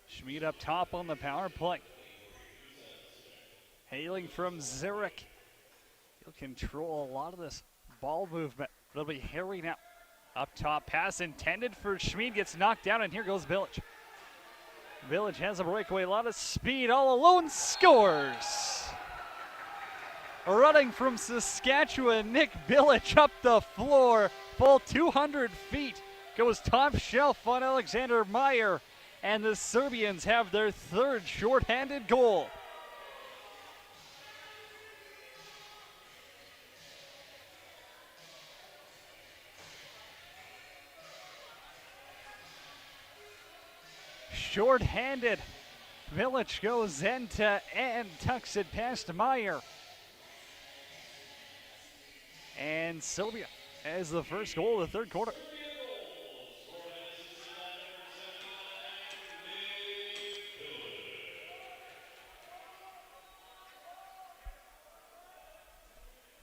S1: Schmid up top on the power play. Hailing from Zurich. He'll control a lot of this ball movement. It'll be Harry now. Up top, pass intended for Schmid, gets knocked down, and here goes Village. Village has a breakaway, a lot of speed, all alone, scores! Running from Saskatchewan, Nick Village up the floor, full 200 feet, goes top shelf on Alexander Meyer, and the Serbians have their third shorthanded goal. Short-handed, Village goes end to end, tucks it past Meyer. And Serbia has the first goal of the third quarter.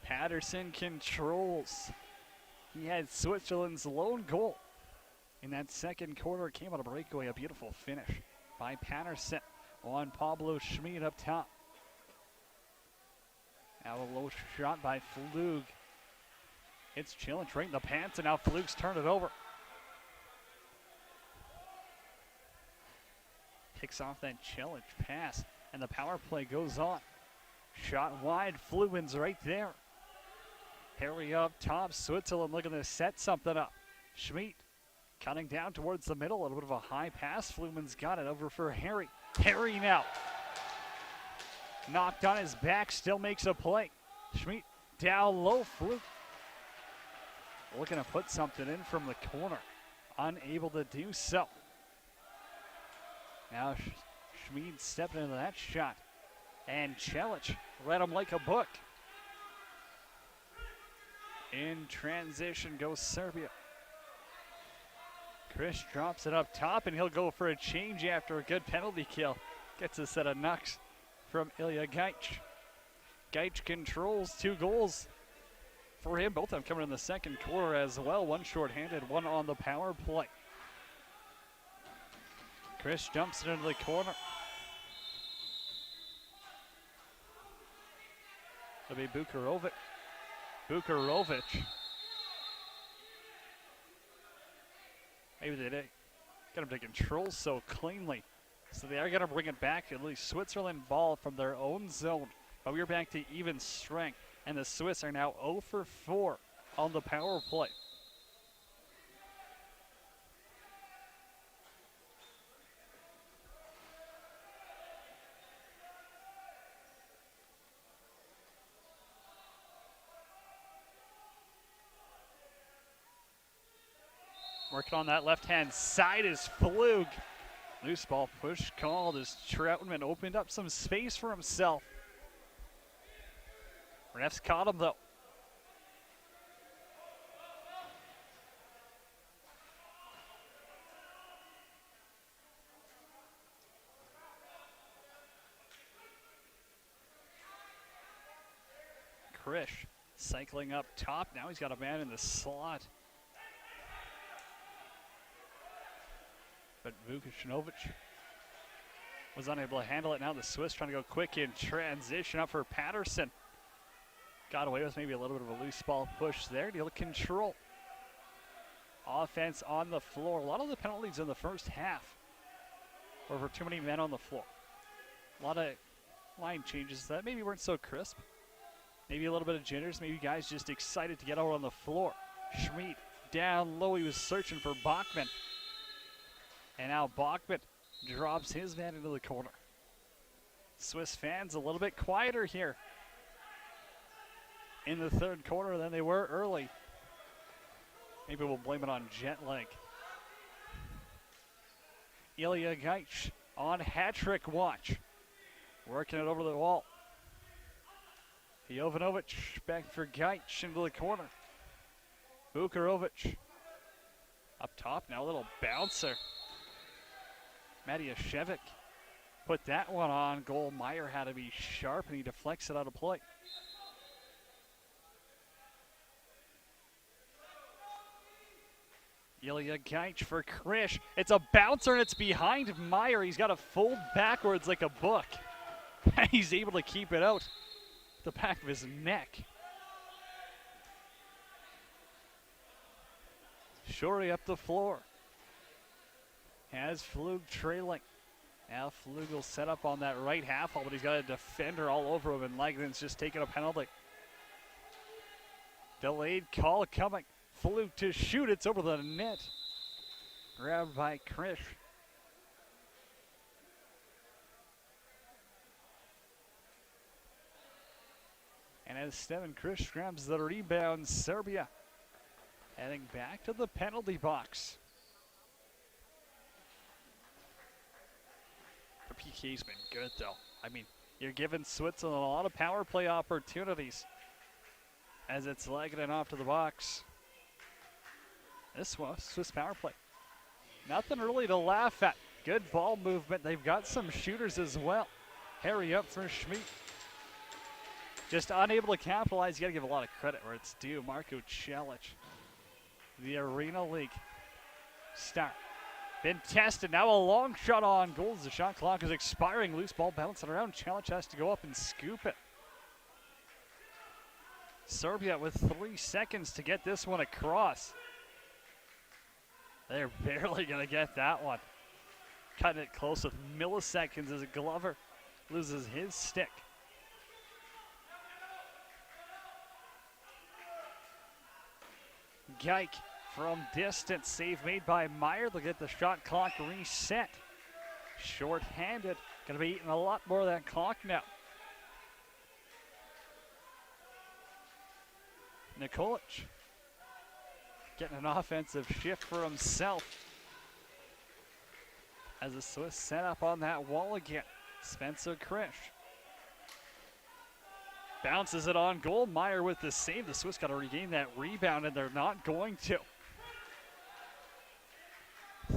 S1: Patterson controls. He had Switzerland's lone goal. In that second quarter, it came on a breakaway, a beautiful finish by Patterson on Pablo Schmid up top. Now a low shot by Flug. It's Chilich right in the pants, and now Flug's turned it over. Picks off that Chilich pass, and the power play goes on. Shot wide, Fluin's right there. Harry up top, Switzerland looking to set something up. Schmid cutting down towards the middle, a little bit of a high pass. Fluman's got it over for Harry. Harry now. Knocked on his back, still makes a play. Schmid down low, Flug looking to put something in from the corner. Unable to do so. Now Schmid stepping into that shot. And Chilich read him like a book. In transition goes Serbia. Chris drops it up top, and he'll go for a change after a good penalty kill. Gets a set of knocks from Ilya Gaich. Gaich controls 2 goals for him. Both of them coming in the second quarter as well. One shorthanded, one on the power play. Chris jumps it into the corner. It'll be Bukarovic. Bukarovic. Maybe they got him to control so cleanly. So they are going to bring it back. At least Switzerland ball from their own zone. But we're back to even strength. And the Swiss are now 0 for 4 on the power play. Working on that left-hand side is Flug. Loose ball push called as Troutman opened up some space for himself. Refs caught him though. Krish cycling up top. Now he's got a man in the slot. But Vukashinovic was unable to handle it. Now the Swiss trying to go quick in transition up for Patterson. Got away with maybe a little bit of a loose ball push there. He'll control. Offense on the floor. A lot of the penalties in the first half were for too many men on the floor. A lot of line changes that maybe weren't so crisp. Maybe a little bit of jitters. Maybe guys just excited to get out on the floor. Schmid down low. He was searching for Bachman. And now Bachman drops his man into the corner. Swiss fans a little bit quieter here in the third quarter than they were early. Maybe we'll blame it on jet lag. Ilya Gaich on hat-trick watch. Working it over the wall. Jovanovic back for Gaich into the corner. Bukarovic up top, now a little bouncer. Matijashevik put that one on goal. Meyer had to be sharp, and he deflects it out of play. Ilya Gaich for Krish. It's a bouncer, and it's behind Meyer. He's got to fold backwards like a book. And he's able to keep it out the back of his neck. Shorey up the floor. Has Flug trailing. Now Flug will set up on that right half wall, but he's got a defender all over him, and Langdon's just taking a penalty. Delayed call coming. Flug to shoot, it's over the net. Grabbed by Krish. And as Steven Krish grabs the rebound, Serbia heading back to the penalty box. The PK's been good though. I mean, you're giving Switzerland a lot of power play opportunities as it's legging it off to the box. This was Swiss power play. Nothing really to laugh at. Good ball movement. They've got some shooters as well. Harry up for Schmid. Just unable to capitalize. You gotta give a lot of credit where it's due. Marko Celic, the Arena League star. Been tested. Now a long shot on goal. The shot clock is expiring. Loose ball bouncing around. Celic has to go up and scoop it. Serbia with 3 seconds to get this one across. They're barely going to get that one. Cutting it close with milliseconds as Glover loses his stick. Geik from distance. Save made by Meyer. They'll get the shot clock reset. Short-handed. Going to be eating a lot more of that clock now. Nikolic getting an offensive shift for himself as the Swiss set up on that wall again. Spencer Krish bounces it on goal. Meyer with the save. The Swiss got to regain that rebound, and they're not going to.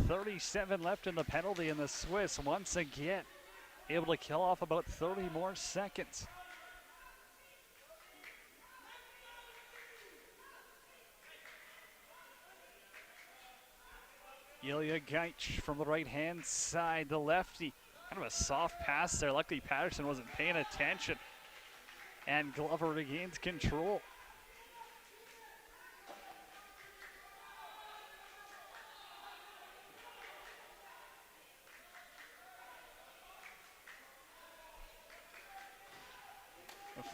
S1: 37 left in the penalty, and the Swiss once again able to kill off about 30 more seconds. Ilya Gaich from the right-hand side, the lefty. Kind of a soft pass there. Luckily Patterson wasn't paying attention. And Glover regains control.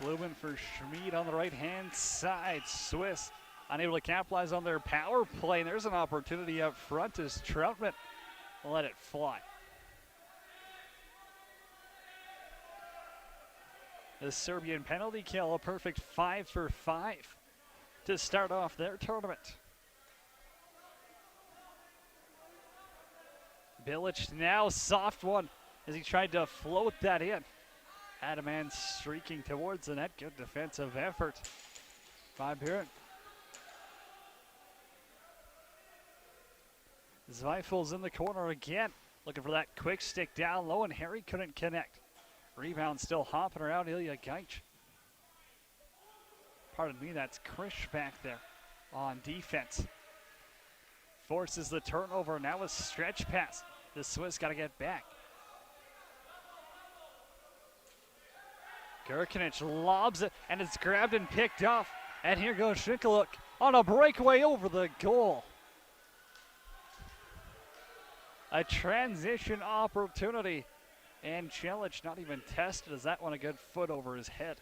S1: Fluben for Schmid on the right-hand side. Swiss unable to capitalize on their power play. And there's an opportunity up front as Troutman let it fly. The Serbian penalty kill, a perfect 5 for 5 to start off their tournament. Bilic now, soft one as he tried to float that in. Had a man streaking towards the net. Good defensive effort by Buren. Zweifel's in the corner again, looking for that quick stick down low, and Harry couldn't connect. Rebound still hopping around Ilya Gaich. Pardon me, that's Krish back there on defense. Forces the turnover, now a stretch pass. The Swiss got to get back. Gurkanic lobs it, and it's grabbed and picked off. And here goes Shikaluk on a breakaway over the goal. A transition opportunity, and Celic not even tested as that one a good foot over his head.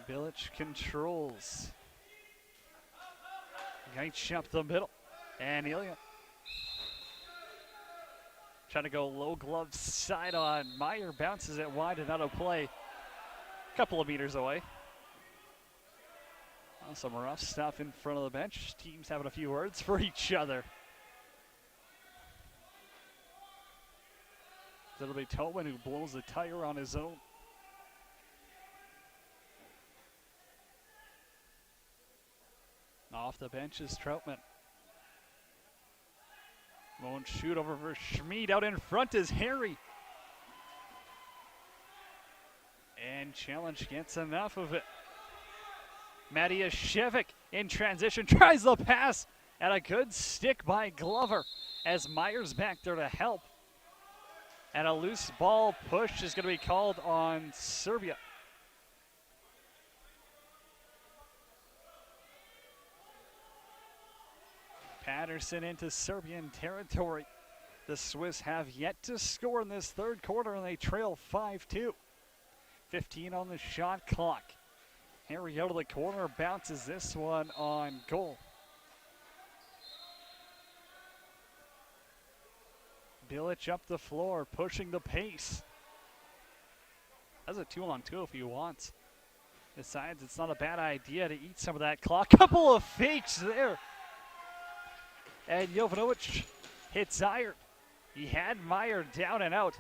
S1: Bilic controls. Gaich up the middle, and Ilya trying to go low glove side on. Meyer bounces it wide and out of play. A couple of meters away. Some rough stuff in front of the bench. Teams having a few words for each other. It'll be Tobin who blows the tire on his own. Off the bench is Troutman. Won't shoot over for Schmid. Out in front is Harry. And Challenge gets enough of it. Matijashevik in transition tries the pass. And a good stick by Glover as Myers back there to help. And a loose ball push is going to be called on Serbia. Patterson into Serbian territory. The Swiss have yet to score in this third quarter, and they trail 5-2. 15 on the shot clock. Harry out of the corner bounces this one on goal. Bilic up the floor, pushing the pace. That's a 2-on-2 if he wants. Decides it's not a bad idea to eat some of that clock. Couple of fakes there. And Jovanovic hits iron. He had Meyer down and out.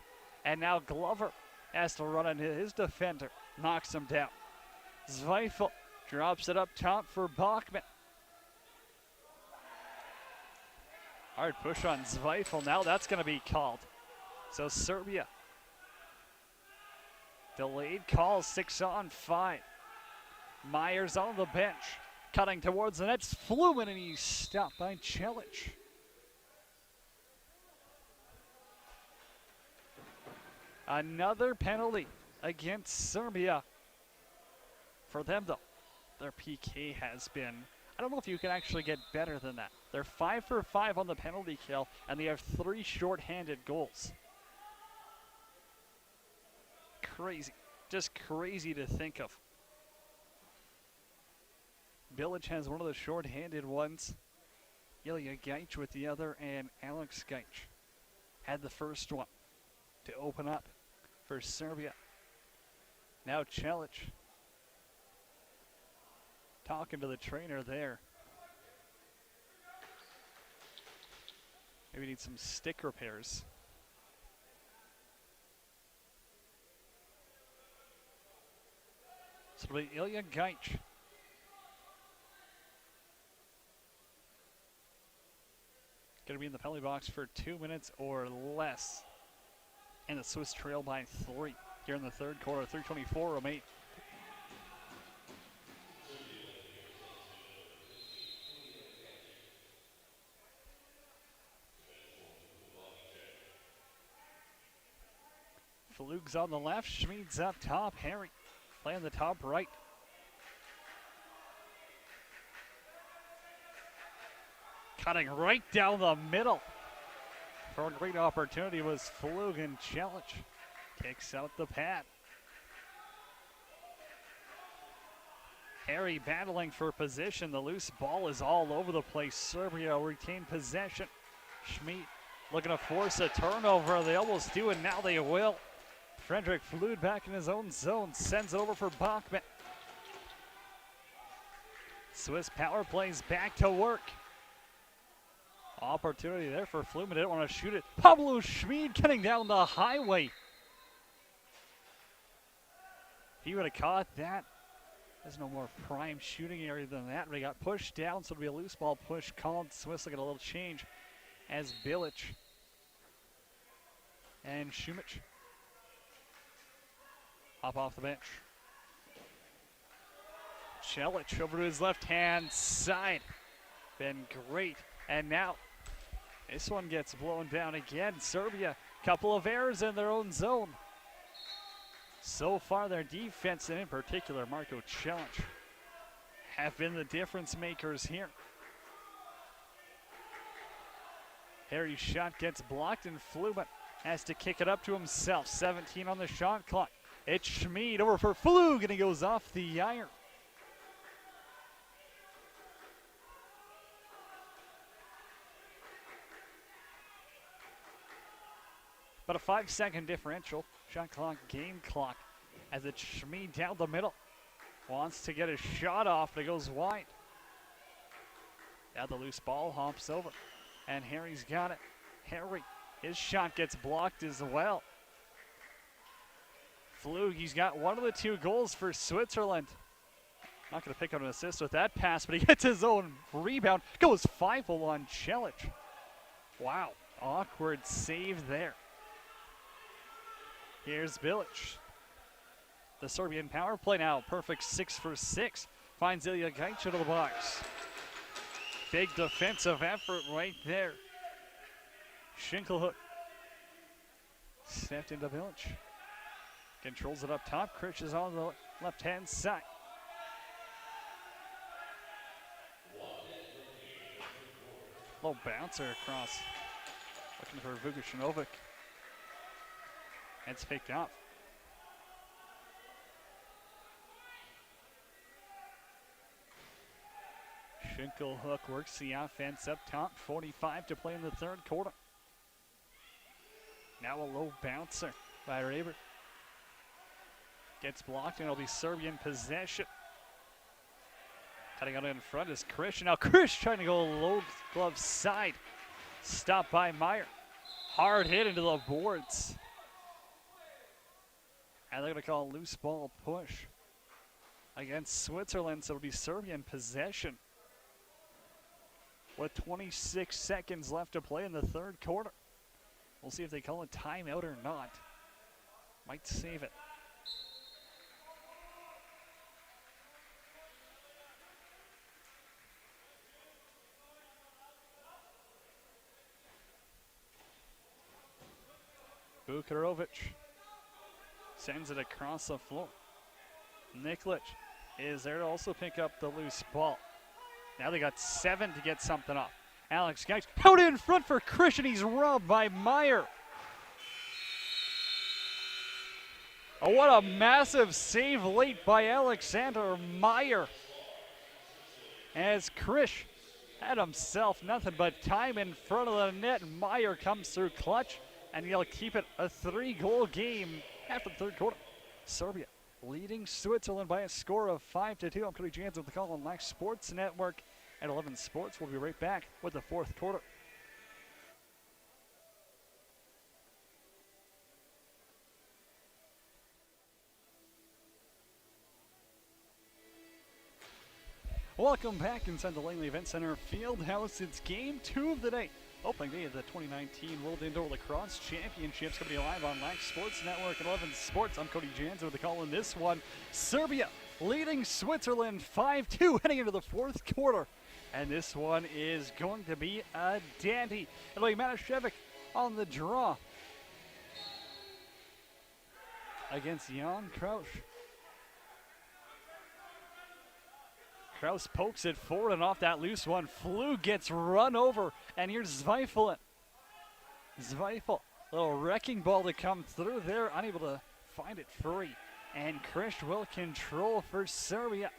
S1: And now Glover has to run into his defender. Knocks him down. Zweifel drops it up top for Bachman. Hard push on Zweifel. Now that's going to be called. So Serbia. Delayed call, 6-on-5. Myers on the bench. Cutting towards the net. Flumen, and he's stopped by Celic. Another penalty against Serbia. For them, though, their PK has been, I don't know if you can actually get better than that. They're 5 for 5 on the penalty kill, and they have 3 short-handed goals. Crazy. Just crazy to think of. Bilic has one of the short-handed ones. Ilya Gaich with the other, and Alex Gaich had the first one to open up for Serbia. Now Celic talking to the trainer there. Maybe need some stick repairs. So it'll be Ilya Gaich. Going to be in the penalty box for 2 minutes or less. And the Swiss trail by 3 here in the third quarter. 3:24 remain. Flug's on the left, Schmid's up top, Harry playing the top right. Cutting right down the middle. For a great opportunity was Flug, and Celic kicks out the pad. Harry battling for position. The loose ball is all over the place. Serbia retained possession. Schmid looking to force a turnover. They almost do, and now they will. Frederick Flug back in his own zone. Sends it over for Bachman. Swiss power plays back to work. Opportunity there for Flumen. Didn't want to shoot it. Pablo Schmid getting down the highway. He would have caught that. There's no more prime shooting area than that. But he got pushed down, so it'll be a loose ball push called. Swiss will get a little change as Bilic and Šumić hop off the bench. Celic over to his left-hand side. Been great. And now this one gets blown down again. Serbia, couple of errors in their own zone. So far, their defense, and in particular, Marko Celic, have been the difference makers here. Harry's shot gets blocked, and Flumen has to kick it up to himself. 17 on the shot clock. It's Schmid over for Flug, and he goes off the iron. But a 5-second differential. Shot clock, game clock. As it's Schmid down the middle. Wants to get a shot off, but it goes wide. Now the loose ball hops over. And Harry's got it. Harry, his shot gets blocked as well. Flug, he's got one of the 2 goals for Switzerland. Not going to pick up an assist with that pass, but he gets his own rebound. Goes 5-0 on Celic. Wow. Awkward save there. Here's Bilic. The Serbian power play now. Perfect 6 for 6. Finds Ilya Gajc into the box. Big defensive effort right there. Schinkelhook. Stepped into Bilic. Controls it up top. Krish is on the left-hand side. Low bouncer across. Looking for Vukashinovic. It's picked up. Schinkelhook works the offense up top. 45 to play in the third quarter. Now a low bouncer by Reber. Gets blocked and it'll be Serbian possession. Cutting out in front is Krish. Now Krish trying to go low glove side. Stopped by Meyer. Hard hit into the boards. And they're going to call a loose ball push against Switzerland, so it'll be Serbian possession. With 26 seconds left to play in the third quarter. We'll see if they call a timeout or not. Might save it. Bukarovic sends it across the floor. Nikolic is there to also pick up the loose ball. Now they got 7 to get something off. Alex Gajc out in front for Krish, and he's robbed by Meyer. Oh, what a massive save late by Alexander Meyer. As Krish had himself nothing but time in front of the net. Meyer comes through clutch, and he'll keep it a 3-goal game after the third quarter. Serbia leading Switzerland by a score of 5-2. I'm Cody Jansen with the call on Lacrosse Sports Network at 11 Sports. We'll be right back with the fourth quarter. Welcome back inside the Langley Event Center Fieldhouse. It's game 2 of the day. Opening day of the 2019 World Indoor Lacrosse Championships coming live on Lacrosse Sports Network at 11 Sports. I'm Cody Jansen with the call in this one. Serbia leading Switzerland 5-2 heading into the fourth quarter. And this one is going to be a dandy. It'll be Matashevich on the draw against Jan Krausz. Krausz pokes it forward and off that loose one. Flug gets run over, and here's Zweifel. Zweifel, little wrecking ball to come through there, unable to find it free. And Krish will control for Serbia.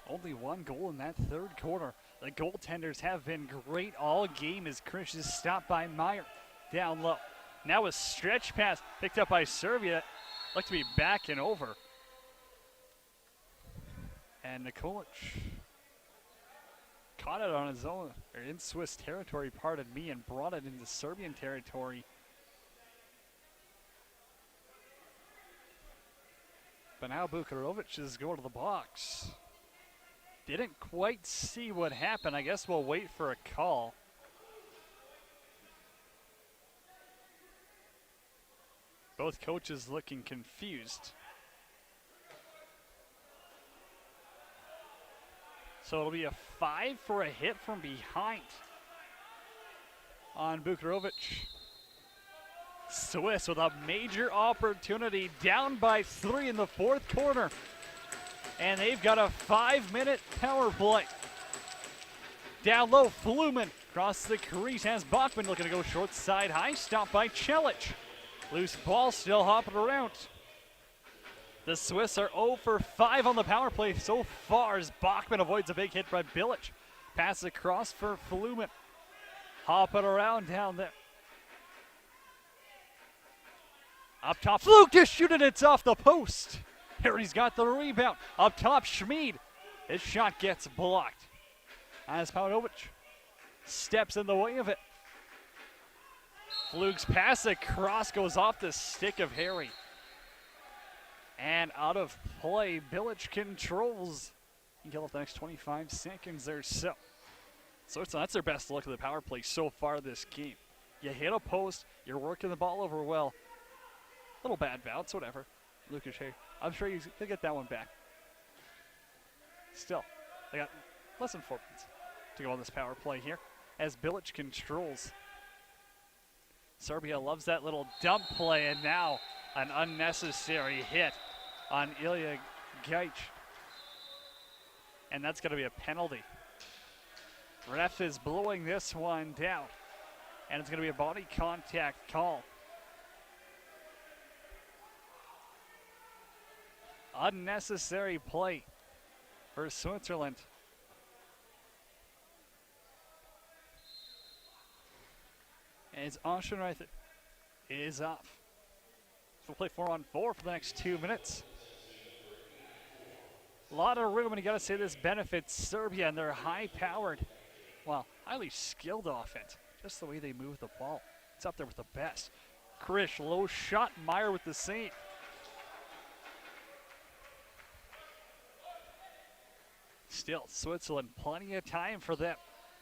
S1: Only 1 goal in that third quarter. The goaltenders have been great all game as Krish is stopped by Meyer down low. Now a stretch pass picked up by Serbia. Looked to be backing over. And Nikolic caught it on his own, or in Swiss territory, pardon me, and brought it into Serbian territory. But now Bukarovic is going to the box. Didn't quite see what happened. I guess we'll wait for a call. Both coaches looking confused. So it'll be a 5 for a hit from behind on Bukarovic. Swiss with a major opportunity, down by 3 in the fourth quarter. And they've got a 5-minute power play. Down low, Fluman across the crease has Bachman looking to go short side high, stopped by Celic. Loose ball still hopping around. The Swiss are 0 for 5 on the power play so far as Bachman avoids a big hit by Bilic. Pass across for Fluman. Hopping around down there. Up top, Flug just shooting, it's off the post. Here he's got the rebound. Up top, Schmid. His shot gets blocked. As Paunovic steps in the way of it. Flug's pass across goes off the stick of Harry. And out of play, Bilic controls. He can kill it the next 25 seconds or so. So that's their best look of the power play so far this game. You hit a post, you're working the ball over well. Little bad bounce, whatever. Lucas here, I'm sure he'll get that one back. Still, they got less than 4 minutes to go on this power play here as Bilic controls. Serbia loves that little dump play, and now an unnecessary hit on Ilya Gajic. And that's going to be a penalty. Ref is blowing this one down, and it's going to be a body contact call. Unnecessary play for Switzerland. As Oceanreich is off. So we'll play 4-on-4 for the next 2 minutes. A lot of room, and you got to say this benefits Serbia and their high-powered, well, highly skilled offense. Just the way they move the ball. It's up there with the best. Krish, low shot, Meyer with the save. Still, Switzerland, plenty of time for them.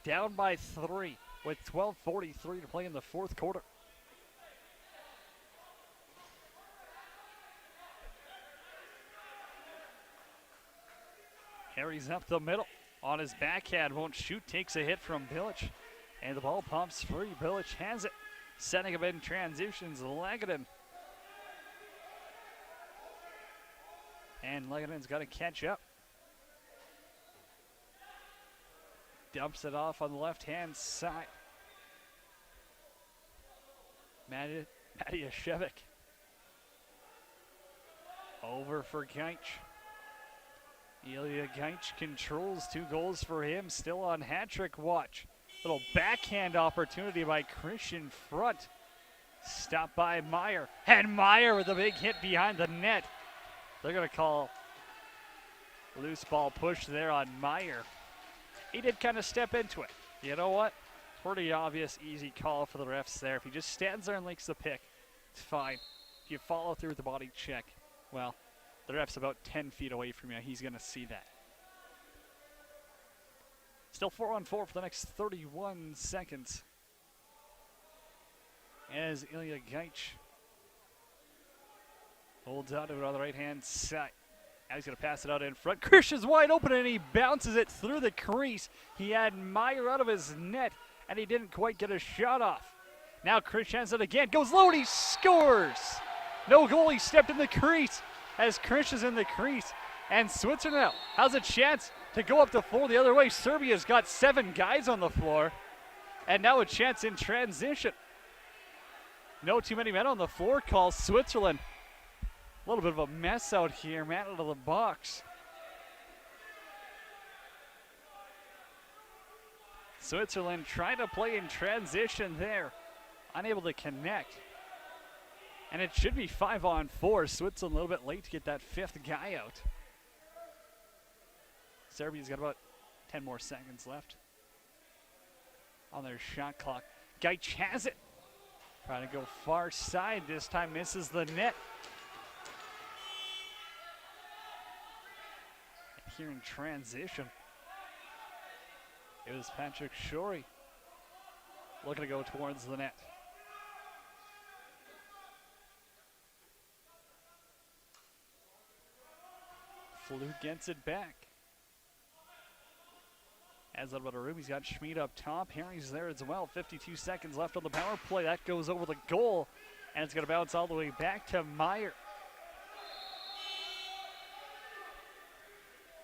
S1: Down by 3 with 12:43 to play in the fourth quarter. Carries up the middle. On his backhand, won't shoot, takes a hit from Bilic. And the ball pumps free. Bilic has it. Setting him in transitions, Legatin. And Legatin's got to catch up. Dumps it off on the left-hand side. Matijashevik. Over for Gajic. Ilya Gajic controls, 2 goals for him, still on hat-trick watch. Little backhand opportunity by Christian front. Stopped by Meyer. And Meyer with a big hit behind the net. They're going to call loose ball push there on Meyer. He did kind of step into it. You know what? Pretty obvious, easy call for the refs there. If he just stands there and leaks the pick, it's fine. If you follow through with the body check, well, the ref's about 10 feet away from you. He's going to see that. Still 4-on-4 for the next 31 seconds. As Ilya Gajic holds out to it on the right-hand side. Now he's going to pass it out in front. Krish is wide open, and he bounces it through the crease. He had Meyer out of his net, and he didn't quite get a shot off. Now Krish has it again. Goes low, and he scores. No goalie stepped in the crease as Krish is in the crease. And Switzerland now has a chance to go up to 4 the other way. Serbia's got 7 guys on the floor. And now a chance in transition. No too many men on the floor calls. Switzerland, a little bit of a mess out here. Man out of the box. Switzerland trying to play in transition there. Unable to connect. And it should be 5-on-4. Switzerland a little bit late to get that 5th guy out. Serbia's got about 10 more seconds left on their shot clock. Gajic has it. Trying to go far side. This time misses the net. And here in transition, it was Patrick Shorey looking to go towards the net. Flute gets it back. Has a little bit of room. He's got Schmid up top. Harry's there as well. 52 seconds left on the power play. That goes over the goal, and it's going to bounce all the way back to Meyer.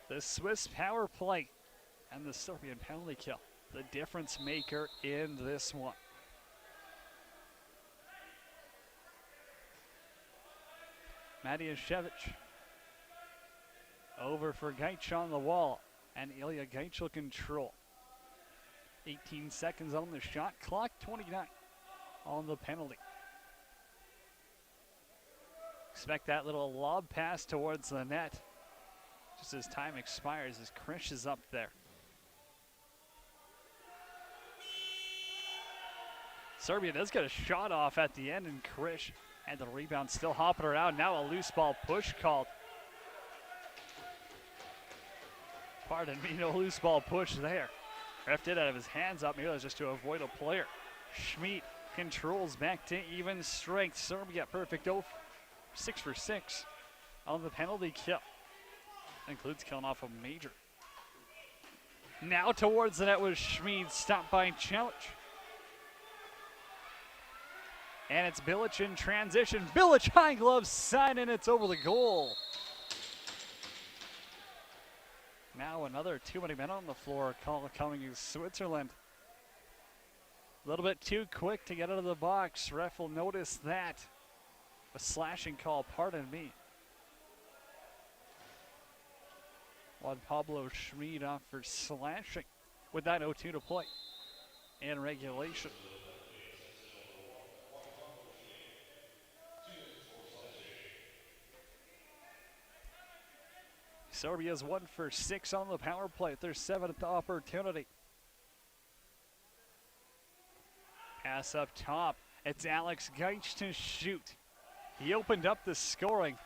S1: The Swiss power play and the Serbian penalty kill. The difference maker in this one. Matijashevik. Over for Gajic on the wall. And Ilya Gajic will control. 18 seconds on the shot clock, 29 on the penalty. Expect that little lob pass towards the net just as time expires as Krish is up there. Serbia does get a shot off at the end, and Krish and the rebound still hopping around. Now a loose ball push called. Pardon me, no loose ball push there. Ref did have his hands up. Maybe that was just to avoid a player. Schmid controls back to even strength. Serbia perfect 6 for 6 on the penalty kill. Includes killing off a major. Now towards the net was Schmid, stopped by Challenge. And it's Bilic in transition. Bilic high glove side, and it's over the goal. Now another too many men on the floor call coming in Switzerland. A little bit too quick to get out of the box. Ref will notice that. A slashing call, pardon me. Juan Pablo Schmid off for slashing with that 0-2 to play in regulation. Serbia's 1 for 6 on the power play. Their 7th opportunity. Pass up top. It's Alex Geich to shoot. He opened up the scoring.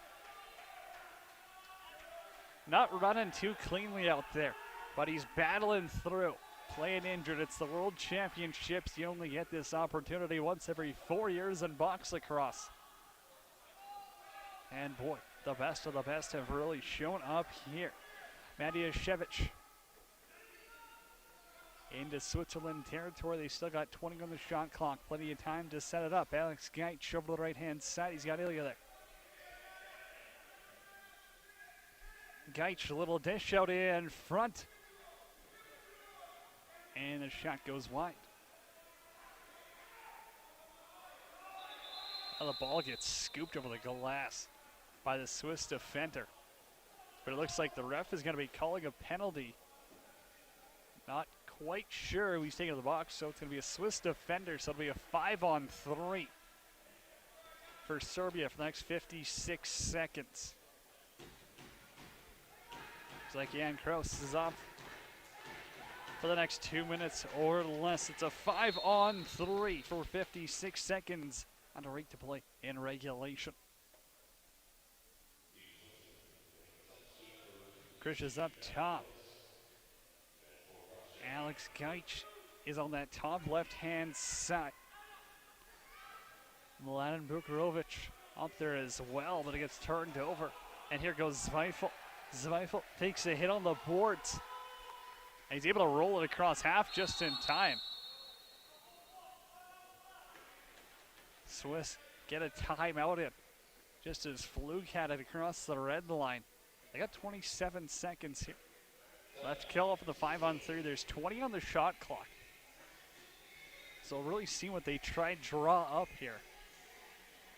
S1: Not running too cleanly out there, but he's battling through. Playing injured. It's the World Championships. You only get this opportunity once every 4 years in box lacrosse. And boy, the best of the best have really shown up here. Matiashevich into Switzerland territory. They still got 20 on the shot clock. Plenty of time to set it up. Alex Geich over to the right-hand side. He's got Ilya there. Geich, a little dish out in front. And the shot goes wide. Well, the ball gets scooped over the glass by the Swiss defender. But it looks like the ref is going to be calling a penalty. Not quite sure who he's taking to the box, so it's going to be a Swiss defender, so it'll be a 5-on-3 for Serbia for the next 56 seconds. Looks like Jan Kraus is off for the next 2 minutes or less. It's a 5-on-3 for 56 seconds on a rate to play in regulation. Krish is up top. Alex Geich is on that top left-hand side. Mladen Bukarovic up there as well, but it gets turned over. And here goes Zweifel. Zweifel takes a hit on the boards. And he's able to roll it across half just in time. Swiss get a timeout in just as Flug had it across the red line. They got 27 seconds here. Left kill off of the 5-on-3. There's 20 on the shot clock. So we'll really see what they try and draw up here.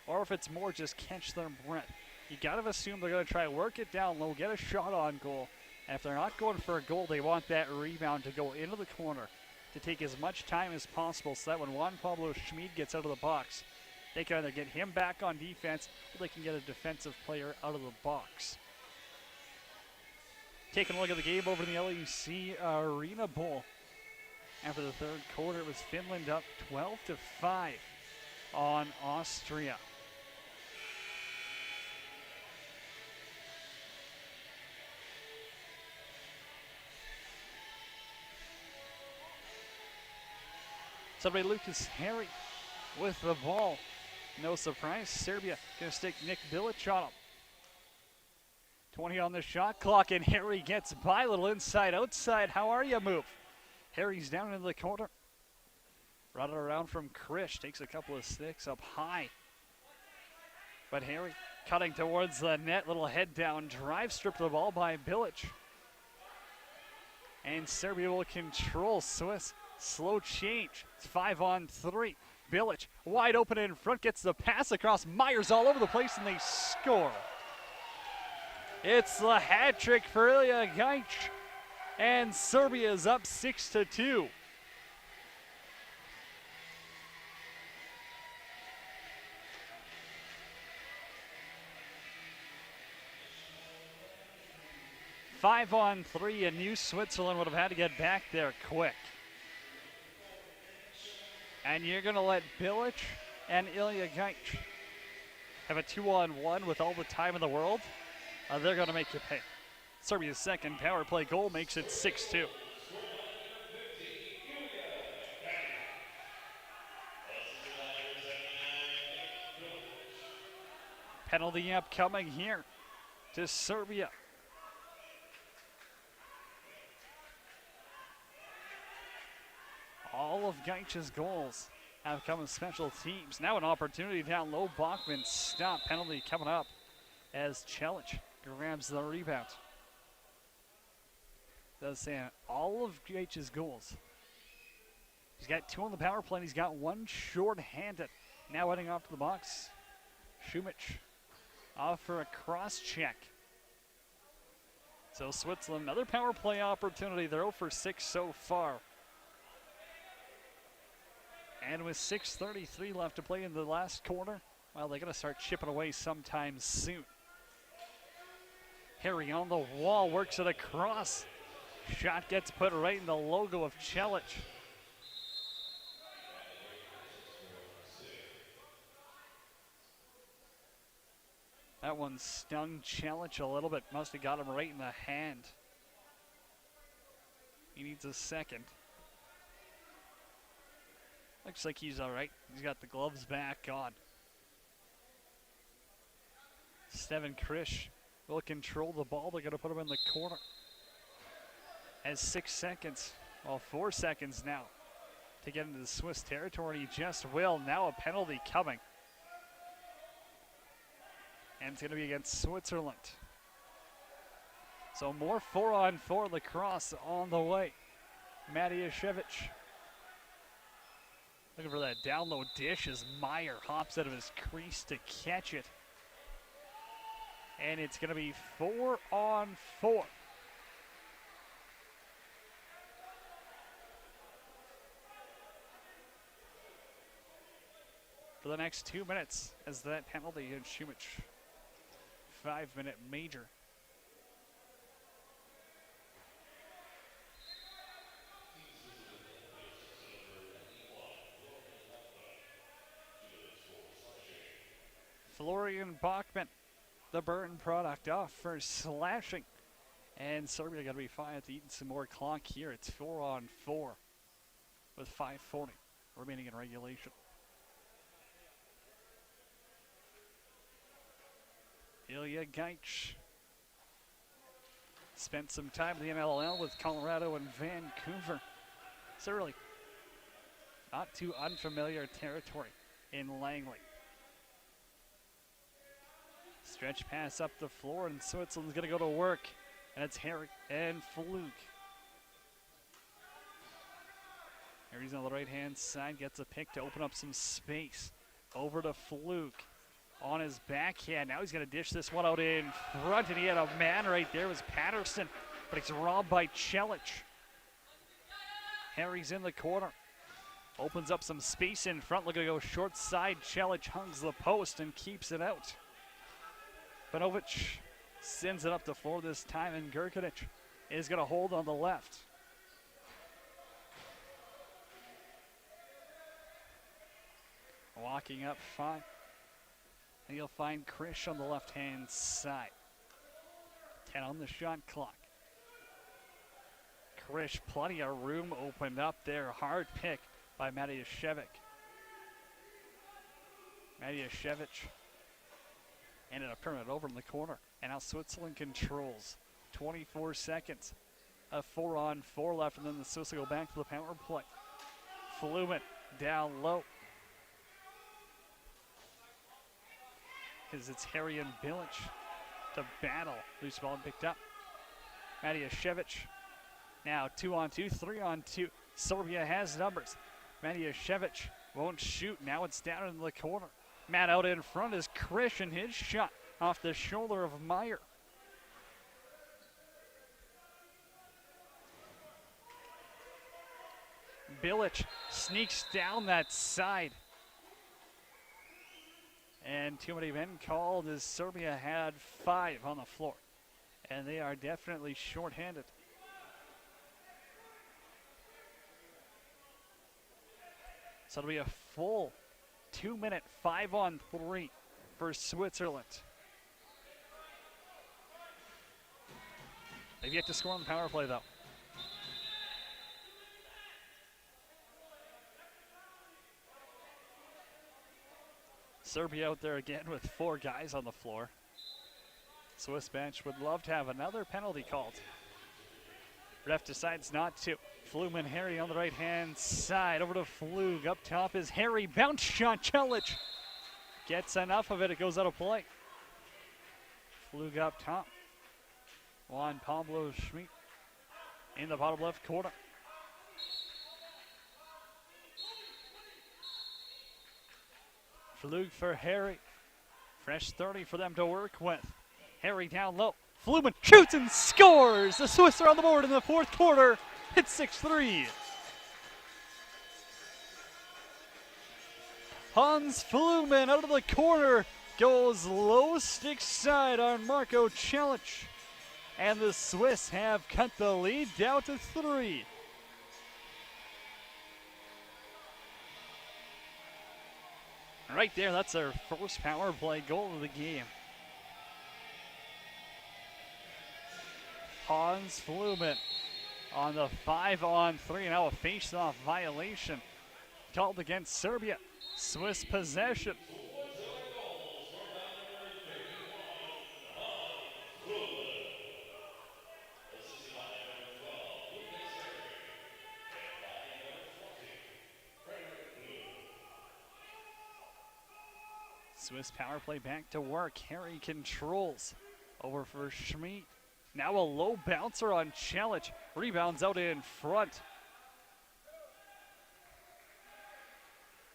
S1: Or if it's more just catch their breath. You gotta assume they're gonna try to work it down low, get a shot on goal. And if they're not going for a goal, they want that rebound to go into the corner to take as much time as possible so that when Juan Pablo Schmid gets out of the box, they can either get him back on defense or they can get a defensive player out of the box. Taking a look at the game over in the LEC Arena Bowl. After the third quarter, it was Finland up 12-5 on Austria. Somebody Lucas Harry with the ball. No surprise, Serbia gonna stick Nick Bilic on him. 20 on the shot clock, and Harry gets by. Little inside-outside. How are you move? Harry's down into the corner. Running around from Krish. Takes a couple of sticks up high. But Harry cutting towards the net. Little head down drive. Stripped the ball by Bilic. And Serbia will control. Swiss. Slow change. It's 5-on-3. Bilic wide open in front. Gets the pass across. Myers all over the place, and they score. It's the hat trick for Ilya Geich, and Serbia is up 6-2. Five on three, and New Switzerland would have had to get back there quick. And you're going to let Bilic and Ilya Geich have a 2-on-1 with all the time in the world? They're going to make you pay. Serbia's second power play goal makes it 6-2. Penalty upcoming here to Serbia. All of Gaic's goals have come in special teams. Now an opportunity down low. Bachman stop. Penalty coming up as Celic grabs the rebound. Does say all of Gaic's goals. He's got 2 on the power play. And he's got 1 short-handed. Now heading off to the box. Šumić off for a cross check. So Switzerland, another power play opportunity. They're 0 for 6 so far. And with 6:33 left to play in the last quarter, well, they're going to start chipping away sometime soon. Harry on the wall, works it across. Shot gets put right in the logo of Celic. That one stung Celic a little bit. Must have got him right in the hand. He needs a second. Looks like he's all right. He's got the gloves back on. Steven Krish will control the ball. They're going to put him in the corner. Has 6 seconds, well, 4 seconds now to get into the Swiss territory. He just will. Now a penalty coming. And it's going to be against Switzerland. So more 4-on-4 lacrosse on the way. Matijasevich looking for that down low dish as Meyer hops out of his crease to catch it. And it's going to be 4-on-4. For the next 2 minutes as that penalty in Šumić. 5-minute major. Florian Bachman, the Burton product, off for slashing. And Serbia got to be fine to eating some more clock here. It's 4-on-4 with 5:40 remaining in regulation. Ilya Gaic spent some time in the MLL with Colorado and Vancouver. So really not too unfamiliar territory in Langley. Stretch pass up the floor, and Switzerland's going to go to work. And it's Harry and Fluke. Harry's on the right-hand side, gets a pick to open up some space. Over to Fluke on his backhand. Now he's going to dish this one out in front, and he had a man right there. It was Patterson, but he's robbed by Celic. Harry's in the corner. Opens up some space in front, looking to go short side. Celic hugs the post and keeps it out. Panovic sends it up the floor this time, and Gurkanic is going to hold on the left. Walking up fine. And you'll find Krish on the left-hand side. 10 on the shot clock. Krish, plenty of room opened up there. Hard pick by Matijasevich. Matijasevich ended up turning it over in the corner. And now Switzerland controls. 24 seconds. A 4-on-4 left, and then the Swiss will go back to the power play. Flumen down low. As it's Harry and Bilic to battle. Loose ball picked up. Matijasevich now 2-on-2, 3-on-2. Serbia has numbers. Matijasevich won't shoot. Now it's down in the corner. Matt out in front is Krish, and his shot off the shoulder of Meyer. Bilic sneaks down that side. And too many men called as Serbia had 5 on the floor. And they are definitely shorthanded. So it'll be a full 2-minute 5-on-3 for Switzerland. They've yet to score on the power play, though. Serbia out there again with 4 guys on the floor. Swiss bench would love to have another penalty called. Ref decides not to. Fluman Harry on the right-hand side. Over to Flug. Up top is Harry. Bounce shot. Challenge. Gets enough of it. It goes out of play. Flug up top. Juan Pablo Schmidt in the bottom left corner. Flug for Harry. Fresh 30 for them to work with. Harry down low. Fluman shoots and scores! The Swiss are on the board in the fourth quarter. It's 6-3. Hans Fluman out of the corner goes low stick side on Marco Challenge. And the Swiss have cut the lead down to 3. Right there, that's our first power play goal of the game. Hans Fluman on the 5-on-3, now a face-off violation called against Serbia. Swiss possession. Swiss power play back to work. Harry controls over for Schmid. Now a low bouncer on Challenge. Rebounds out in front.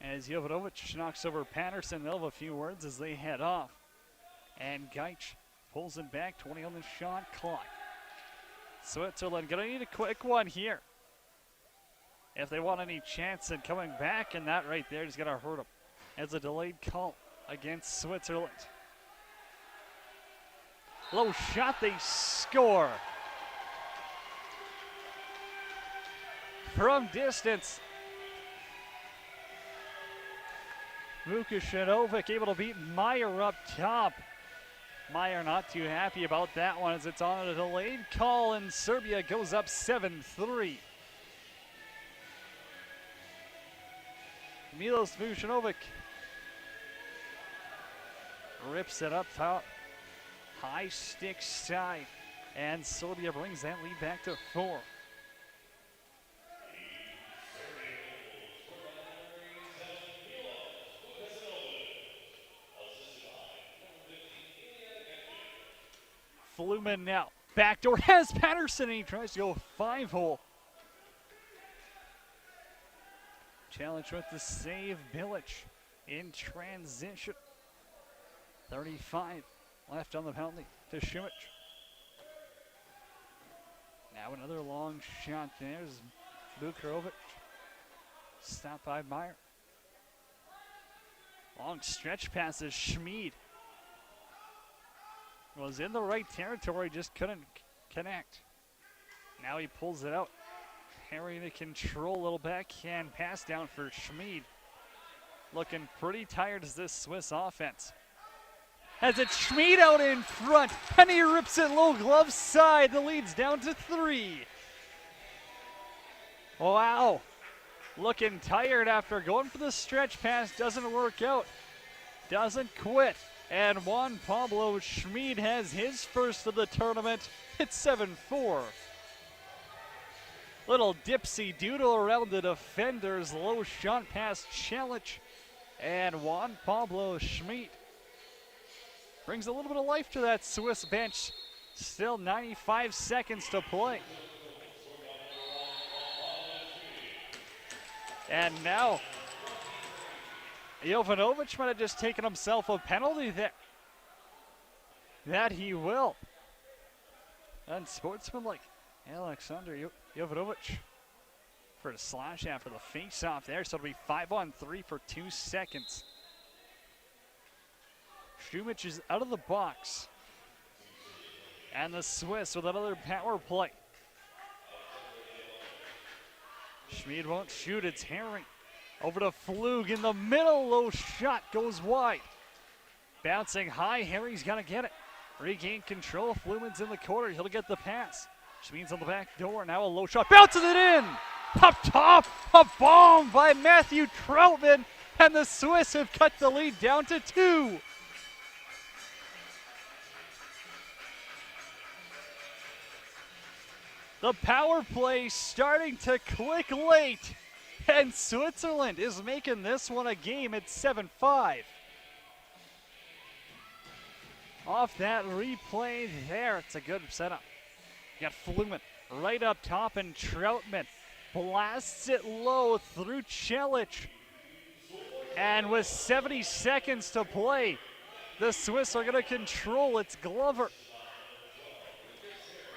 S1: As Jovanovic knocks over Patterson, they'll have a few words as they head off. And Geich pulls it back, 20 on the shot clock. Switzerland gonna need a quick one here if they want any chance in coming back, and that right there is gonna hurt them as a delayed call against Switzerland. Low shot, they score. From distance, Vukashinovic able to beat Meyer up top. Meyer not too happy about that one as it's on a delayed call and Serbia goes up 7-3. Milos Vukashinovic rips it up top. High stick side, and Serbia brings that lead back to 4. Fluman now, backdoor has Patterson, and he tries to go 5-hole. Challenge with the save, Bilic in transition. 35 left on the penalty to Šumić. Now another long shot. There's Bukrovic. Stopped by Meyer. Long stretch passes. Schmid was in the right territory, just couldn't connect. Now he pulls it out. Harry to control, little backhand pass down for Schmid. Looking pretty tired as this Swiss offense. As it's Schmid out in front, and he rips it low glove side. The lead's down to 3. Wow. Looking tired after going for the stretch pass. Doesn't work out. Doesn't quit. And Juan Pablo Schmid has his first of the tournament. It's 7-4. Little dipsy doodle around the defenders. Low shot pass challenge. And Juan Pablo Schmid brings a little bit of life to that Swiss bench. Still 95 seconds to play. And now, Jovanovic might have just taken himself a penalty there. That he will. Unsportsmanlike. Alexander Jovanovic for a slash after the face-off there. So it'll be 5-on-3 for 2 seconds. Šumić is out of the box. And the Swiss with another power play. Schmid won't shoot, it's Harry. Over to Flug in the middle, low shot goes wide. Bouncing high, Harry's gonna get it. Regain control, Fluman's in the corner, he'll get the pass. Schmid's on the back door, now a low shot, bounces it in! Up top, a bomb by Matthew Troutman. and the Swiss have cut the lead down to 2. The power play starting to click late, and Switzerland is making this one a game at 7-5. Off that replay there, it's a good setup. You got Flumen right up top, and Troutman blasts it low through Celic. And with 70 seconds to play, the Swiss are going to control. It's Glover.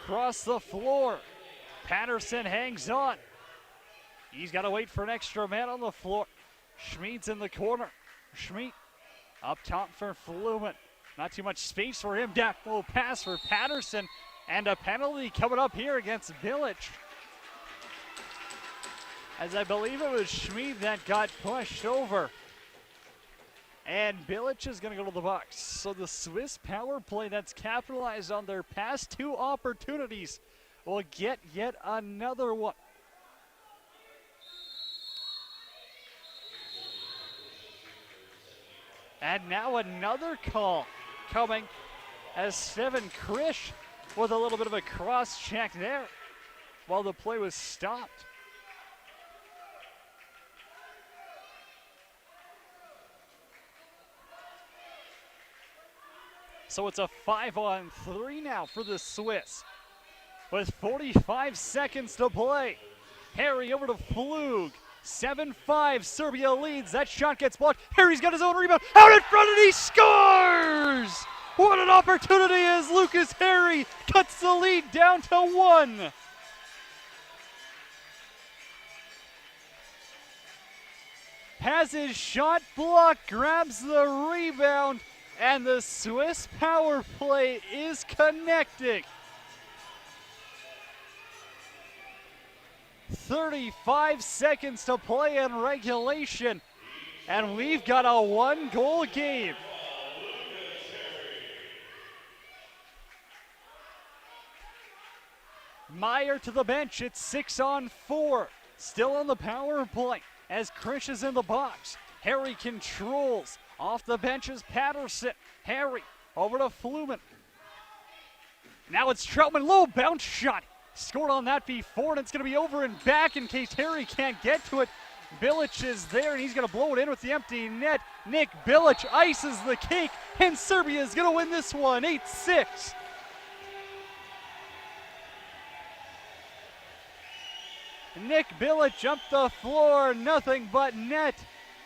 S1: Across the floor, Patterson hangs on. He's got to wait for an extra man on the floor. Schmid's in the corner. Schmid up top for Flumen. Not too much space for him. Down low pass for Patterson. And a penalty coming up here against Bilic. As I believe it was Schmid that got pushed over. And Bilic is going to go to the box. So the Swiss power play that's capitalized on their past 2 opportunities will get yet another one. And now another call coming as Steven Krish with a little bit of a cross check there while the play was stopped. So it's a 5-on-3 now for the Swiss with 45 seconds to play. Harry over to Flug. 7-5, Serbia leads. That shot gets blocked. Harry's got his own rebound. Out in front, and he scores! What an opportunity as Lucas Harry cuts the lead down to 1. Has his shot blocked, grabs the rebound, and the Swiss power play is connecting. 35 seconds to play in regulation, and we've got a 1-goal game. Meyer to the bench. It's 6-on-4. Still on the power play as Krish is in the box. Harry controls. Off the bench is Patterson. Harry over to Flumen. Now it's Troutman. Low bounce shot. Scored on that before, and it's going to be over and back in case Harry can't get to it. Bilic is there, and he's going to blow it in with the empty net. Nick Bilic ices the cake, and Serbia is going to win this one, 8-6. Nick Bilic jumped the floor, nothing but net,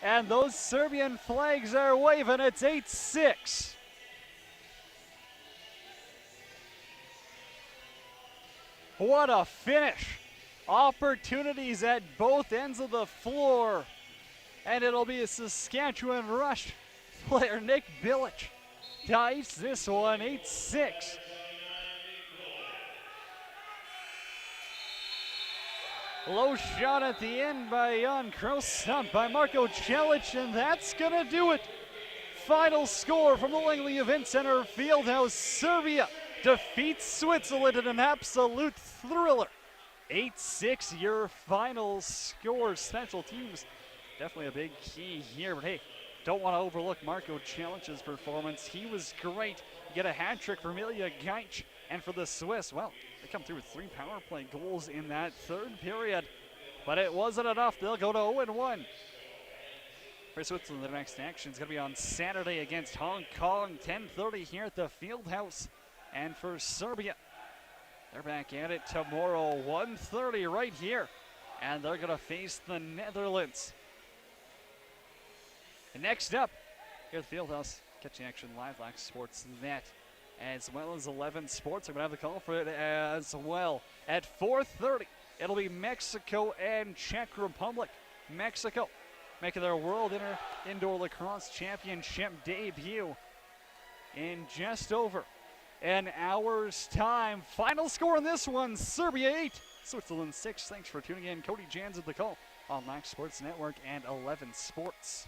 S1: and those Serbian flags are waving. It's 8-6. What a finish. Opportunities at both ends of the floor, and it'll be a Saskatchewan Rush player, Nick Bilic, to ice this one, 8-6. Low shot at the end by Jan Kroos, stopped by Marko Celic, and that's gonna do it. Final score from the Langley Event Center Fieldhouse. Serbia defeats Switzerland in an absolute thriller. 8-6 your final score. Special teams, definitely a big key here, but hey, don't want to overlook Marko Celic's performance. He was great. You get a hat trick for Milja Gajic, and for the Swiss, well, they come through with 3 power play goals in that third period, but it wasn't enough. They'll go to 0-1. For Switzerland, their next action is going to be on Saturday against Hong Kong, 10:30 here at the Fieldhouse. And for Serbia, they're back at it tomorrow, 1:30 right here, and they're going to face the Netherlands. And next up, here at the Fieldhouse, catching action live, Lacrosse Sports Net, as well as 11 Sports. I'm going to have the call for it as well. At 4:30, it'll be Mexico and Czech Republic. Mexico making their World Indoor Lacrosse Championship debut in just over an hour's time. Final score in this one, Serbia 8, Switzerland 6. Thanks for tuning in. Cody Jans at the call on Lacrosse Sports Network and 11 Sports.